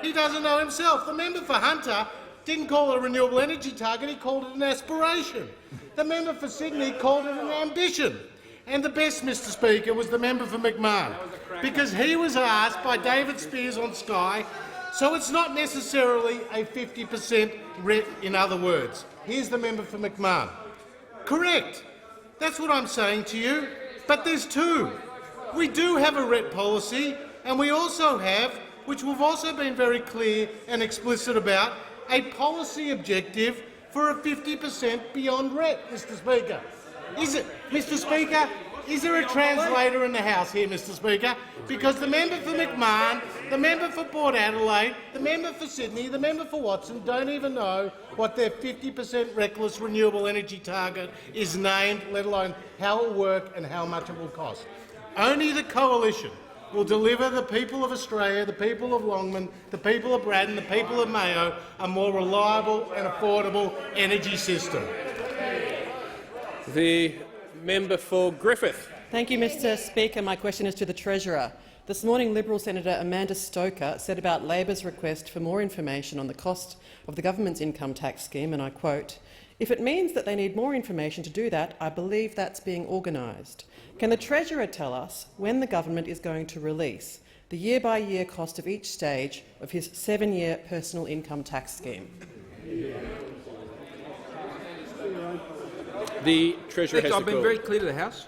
He doesn't know himself. The member for Hunter didn't call it a renewable energy target, he called it an aspiration. The member for Sydney called it an ambition. And the best, Mr Speaker, was the member for McMahon, because he was asked by David Spears on Sky, So it's not necessarily a 50% RET, in other words. Here's the member for McMahon. Correct. That's what I'm saying to you. But there's two. We do have a RET policy, and we also have, which we've also been very clear and explicit about, a policy objective for a 50% beyond RET, Mr Speaker. Is it, Mr Speaker, is there a translator in the House here, Mr Speaker? Because the member for McMahon, the member for Port Adelaide, the member for Sydney, the member for Watson don't even know what their 50% reckless renewable energy target is named, let alone how it will work and how much it will cost. Only the Coalition will deliver the people of Australia, the people of Longman, the people of Braddon, the people of Mayo a more reliable and affordable energy system. The member for Griffith. Thank you, Mr Speaker. My question is to the Treasurer. This morning, Liberal Senator Amanda Stoker said about Labor's request for more information on the cost of the government's income tax scheme, and I quote, "If it means that they need more information to do that, I believe that's being organised." Can the Treasurer tell us when the government is going to release the year-by-year cost of each stage of his 7-year personal income tax scheme? The Treasurer has the I've been call. very clear to the House.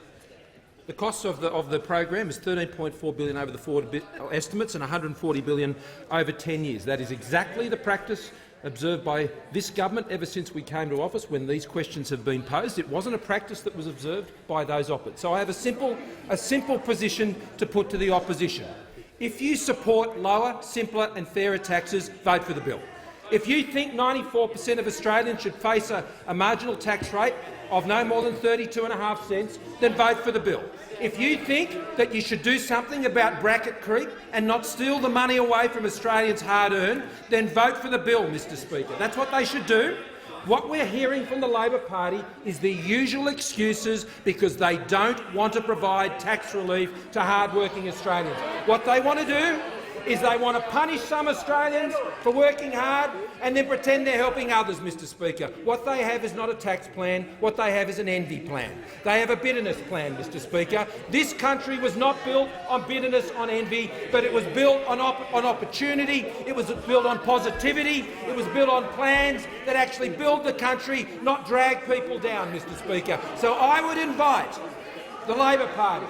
The cost of the program is $13.4 billion over the forward estimates and $140 billion over 10 years. That is exactly the practice observed by this government ever since we came to office when these questions have been posed. It wasn't a practice that was observed by those opposite. So I have a simple position to put to the opposition. If you support lower, simpler and fairer taxes, vote for the bill. If you think 94% of Australians should face a marginal tax rate of no more than 32.5 cents, then vote for the bill. If you think that you should do something about bracket creep and not steal the money away from Australians' hard-earned, then vote for the bill, Mr Speaker. That's what they should do. What we're hearing from the Labor Party is the usual excuses because they don't want to provide tax relief to hard-working Australians. What they want to do is they want to punish some Australians for working hard and then pretend they're helping others, Mr Speaker. What they have is not a tax plan. What they have is an envy plan. They have a bitterness plan, Mr Speaker. This country was not built on bitterness, on envy, but it was built on opportunity. It was built on positivity. It was built on plans that actually build the country, not drag people down, Mr Speaker. So I would invite the Labor Party.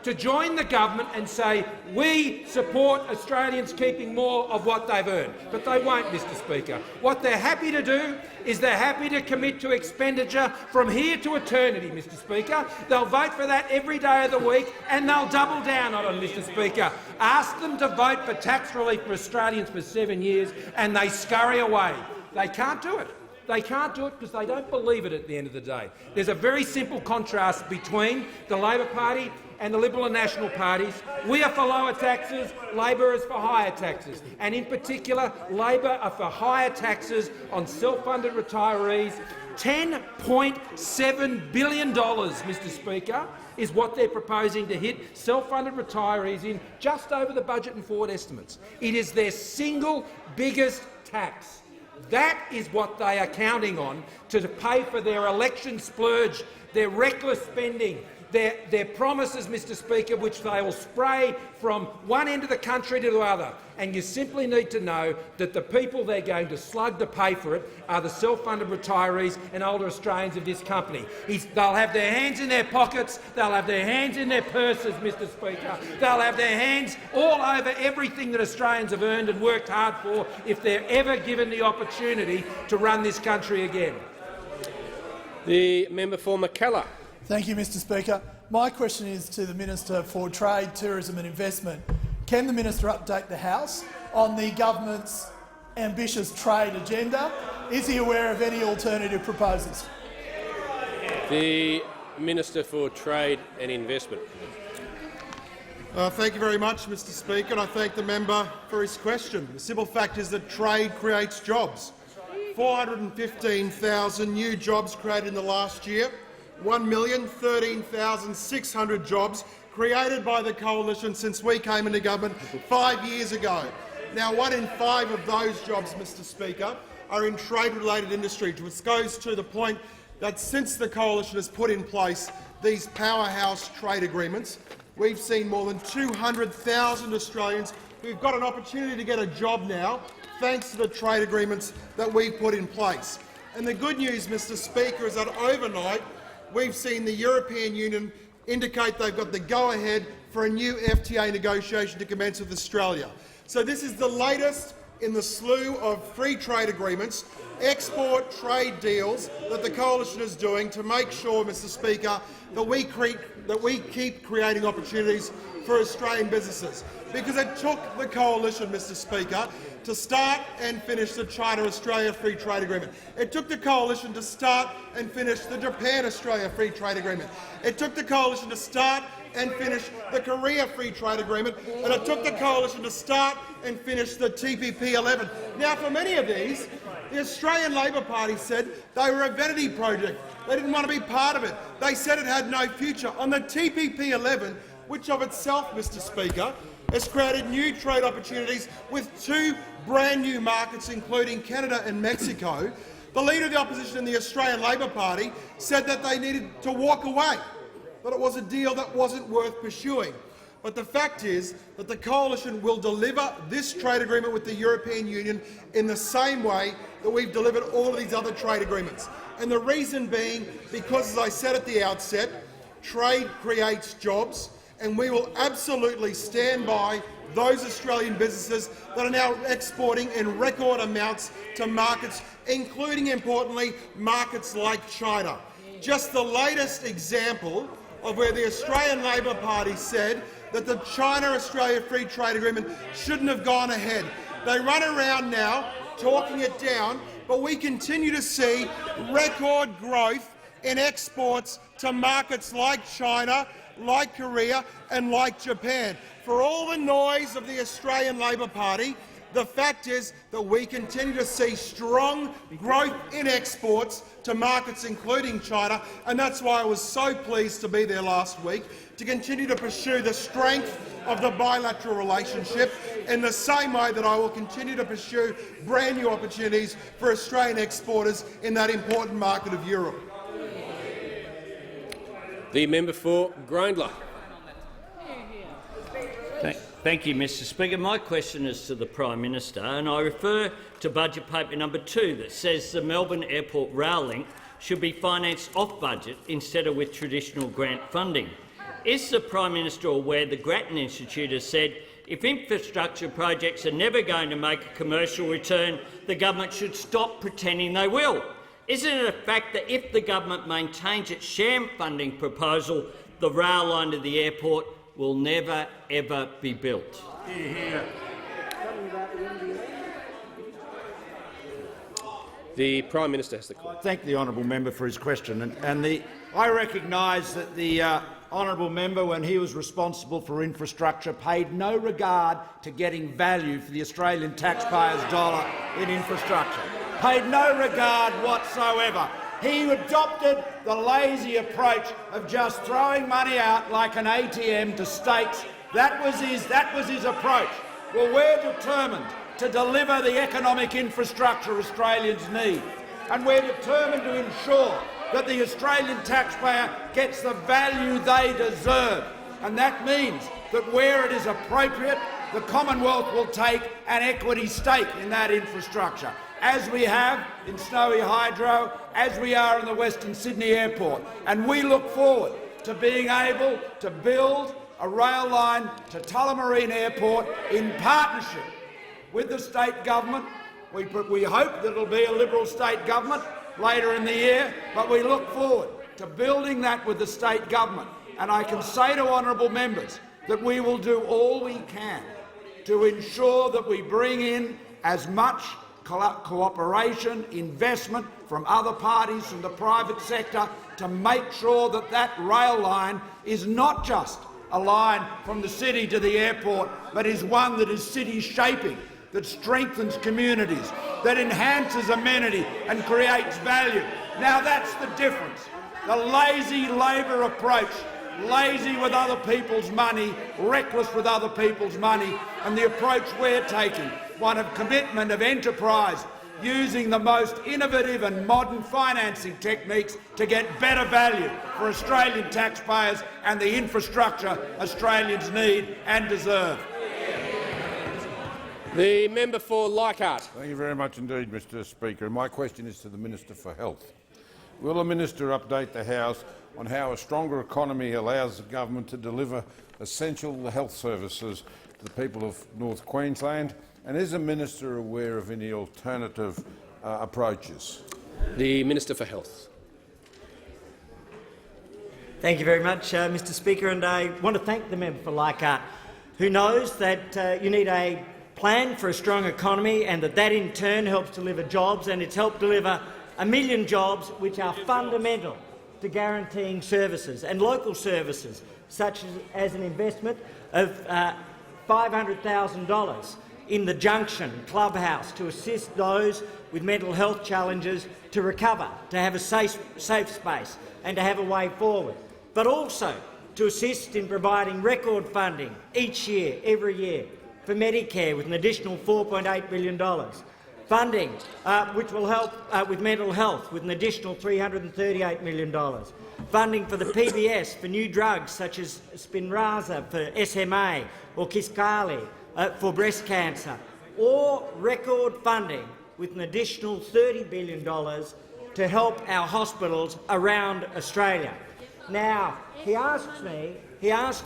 To join the government and say, we support Australians keeping more of what they've earned. But they won't, Mr Speaker. What they're happy to do is they're happy to commit to expenditure from here to eternity, Mr Speaker. They'll vote for that every day of the week and they'll double down on it, Mr Speaker. Ask them to vote for tax relief for Australians for 7 years and they scurry away. They can't do it. They can't do it because they don't believe it at the end of the day. There's a very simple contrast between the Labor Party and the Liberal and National parties. We are for lower taxes, Labor is for higher taxes. And in particular, Labor are for higher taxes on self-funded retirees. $10.7 billion, Mr Speaker, is what they're proposing to hit self-funded retirees in just over the budget and forward estimates. It is their single biggest tax. That is what they are counting on to pay for their election splurge, their reckless spending, their promises, Mr Speaker, which they will spray from one end of the country to the other. And you simply need to know that the people they're going to slug to pay for it are the self-funded retirees and older Australians of this company. They'll have their hands in their pockets, they'll have their hands in their purses, Mr Speaker. They'll have their hands all over everything that Australians have earned and worked hard for if they're ever given the opportunity to run this country again. The member for Mackellar. Thank you, Mr Speaker. My question is to the Minister for Trade, Tourism and Investment. Can the minister update the House on the government's ambitious trade agenda? Is he aware of any alternative proposals? The Minister for Trade and Investment. Thank you very much, Mr Speaker, and I thank the member for his question. The simple fact is that trade creates jobs. 415,000 new jobs created in the last year. 1,013,600 jobs created by the Coalition since we came into government 5 years ago. Now, 1 in 5 of those jobs, Mr Speaker, are in trade-related industries, which goes to the point that since the Coalition has put in place these powerhouse trade agreements, we've seen more than 200,000 Australians who've got an opportunity to get a job now, thanks to the trade agreements that we've put in place. And the good news, Mr Speaker, is that overnight we've seen the European Union indicate they've got the go-ahead for a new FTA negotiation to commence with Australia. So this is the latest in the slew of free trade agreements, export trade deals that the coalition is doing to make sure, Mr Speaker, that we keep creating opportunities for Australian businesses. Because it took the coalition, Mr Speaker, to start and finish the China-Australia Free Trade Agreement. It took the coalition to start and finish the Japan-Australia Free Trade Agreement. It took the coalition to start and finish the Korea Free Trade Agreement, and it took the coalition to start and finish the TPP-11. Now, for many of these, the Australian Labor Party said they were a vanity project. They didn't want to be part of it. They said it had no future. On the TPP-11, which of itself, Mr Speaker, has created new trade opportunities with 2 brand-new markets, including Canada and Mexico, the Leader of the Opposition in the Australian Labor Party said that they needed to walk away, that it was a deal that wasn't worth pursuing. But the fact is that the coalition will deliver this trade agreement with the European Union in the same way that we've delivered all of these other trade agreements. And the reason being because, as I said at the outset, trade creates jobs, and we will absolutely stand by those Australian businesses that are now exporting in record amounts to markets, including, importantly, markets like China. Just the latest example of where the Australian Labor Party said that the China-Australia Free Trade Agreement shouldn't have gone ahead. They run around now talking it down, but we continue to see record growth in exports to markets like China, like Korea and like Japan. For all the noise of the Australian Labor Party, the fact is that we continue to see strong growth in exports to markets including China, and that's why I was so pleased to be there last week to continue to pursue the strength of the bilateral relationship in the same way that I will continue to pursue brand new opportunities for Australian exporters in that important market of Europe. The member for Grayndler. Thank you, Mr Speaker. My question is to the Prime Minister, and I refer to budget paper number 2 that says the Melbourne Airport rail link should be financed off-budget instead of with traditional grant funding. Is the Prime Minister aware the Grattan Institute has said if infrastructure projects are never going to make a commercial return, the government should stop pretending they will? Isn't it a fact that if the government maintains its sham funding proposal, the rail line to the airport will never, ever be built? The Prime Minister has the call. I thank the honourable member for his question. I recognise that the honourable member, when he was responsible for infrastructure, paid no regard to getting value for the Australian taxpayer's dollar in infrastructure. Paid no regard whatsoever. He adopted the lazy approach of just throwing money out like an ATM to states. That was his approach. Well, we're determined to deliver the economic infrastructure Australians need, and we're determined to ensure that the Australian taxpayer gets the value they deserve. And that means that where it is appropriate, the Commonwealth will take an equity stake in that infrastructure, as we have in Snowy Hydro, as we are in the Western Sydney Airport. And we look forward to being able to build a rail line to Tullamarine Airport in partnership with the state government. We hope that it will be a Liberal state government later in the year, but we look forward to building that with the state government. And I can say to honourable members that we will do all we can to ensure that we bring in as much cooperation, investment from other parties, from the private sector, to make sure that that rail line is not just a line from the city to the airport, but is one that is city-shaping, that strengthens communities, that enhances amenity and creates value. Now that's the difference. The lazy Labor approach, lazy with other people's money, reckless with other people's money, and the approach we're taking, one of commitment, of enterprise, using the most innovative and modern financing techniques to get better value for Australian taxpayers and the infrastructure Australians need and deserve. The member for Leichhardt. Thank you very much indeed, Mr Speaker. My question is to the Minister for Health. Will the minister update the House on how a stronger economy allows the government to deliver essential health services to the people of North Queensland? And is the minister aware of any alternative approaches? The Minister for Health. Thank you very much, Mr Speaker, and I want to thank the member for Leichhardt, who knows that you need a plan for a strong economy and that in turn helps deliver jobs, and it's helped deliver 1 million jobs which are fundamental to guaranteeing services and local services, such as an investment of $500,000 in the Junction Clubhouse to assist those with mental health challenges to recover, to have a safe space and to have a way forward, but also to assist in providing record funding each year, every year, for Medicare with an additional $4.8 billion, funding which will help with mental health with an additional $338 million, funding for the PBS for new drugs such as Spinraza for SMA or Kisqali for breast cancer, or record funding with an additional $30 billion to help our hospitals around Australia. Now, he asks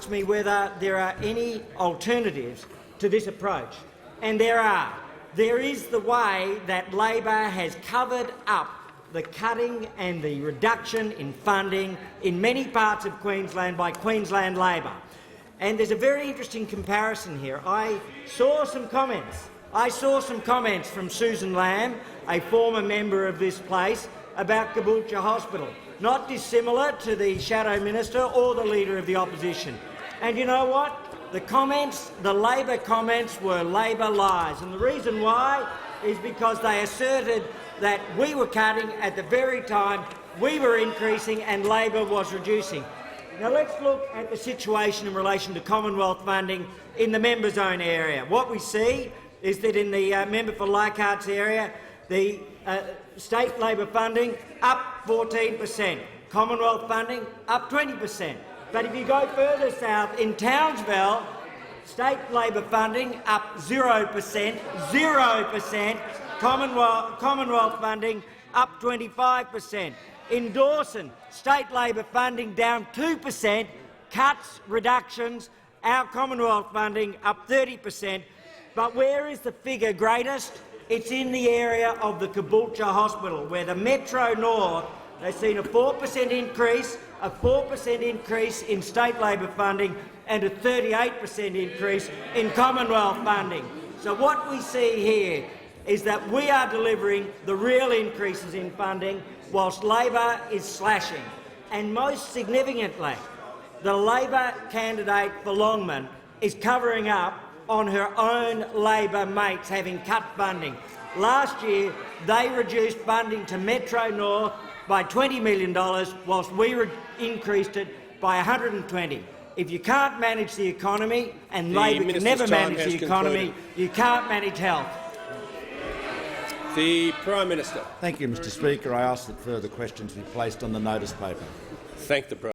me whether there are any alternatives to this approach, and there are. There is the way that Labor has covered up the cutting and the reduction in funding in many parts of Queensland by Queensland Labor. And there's a very interesting comparison here. I saw some comments from Susan Lamb, a former member of this place, about Caboolture Hospital, not dissimilar to the Shadow Minister or the Leader of the Opposition. And you know what? The Labor comments were Labor lies, and the reason why is because they asserted that we were cutting at the very time we were increasing and Labor was reducing. Now let's look at the situation in relation to Commonwealth funding in the member's own area. What we see is that in the member for Leichhardt's area, the state Labor funding up 14%, Commonwealth funding up 20%. But if you go further south, in Townsville, state Labor funding up 0%, Commonwealth funding up 25%. In Dawson, state Labor funding down 2%, cuts, reductions, our Commonwealth funding up 30%. But where is the figure greatest? It's in the area of the Caboolture Hospital, where the Metro North has seen a 4% increase in state Labor funding and a 38% increase in Commonwealth funding. So what we see here is that we are delivering the real increases in funding whilst Labor is slashing. And most significantly, the Labor candidate for Longman is covering up on her own Labor mates having cut funding. Last year, they reduced funding to Metro North by $20 million, whilst we increased it by $120 million. If you can't manage the economy, and Labor can never manage the economy, you can't manage health. The Prime Minister. Thank you, Mr Speaker. I ask that further questions be placed on the notice paper. Thank the Prime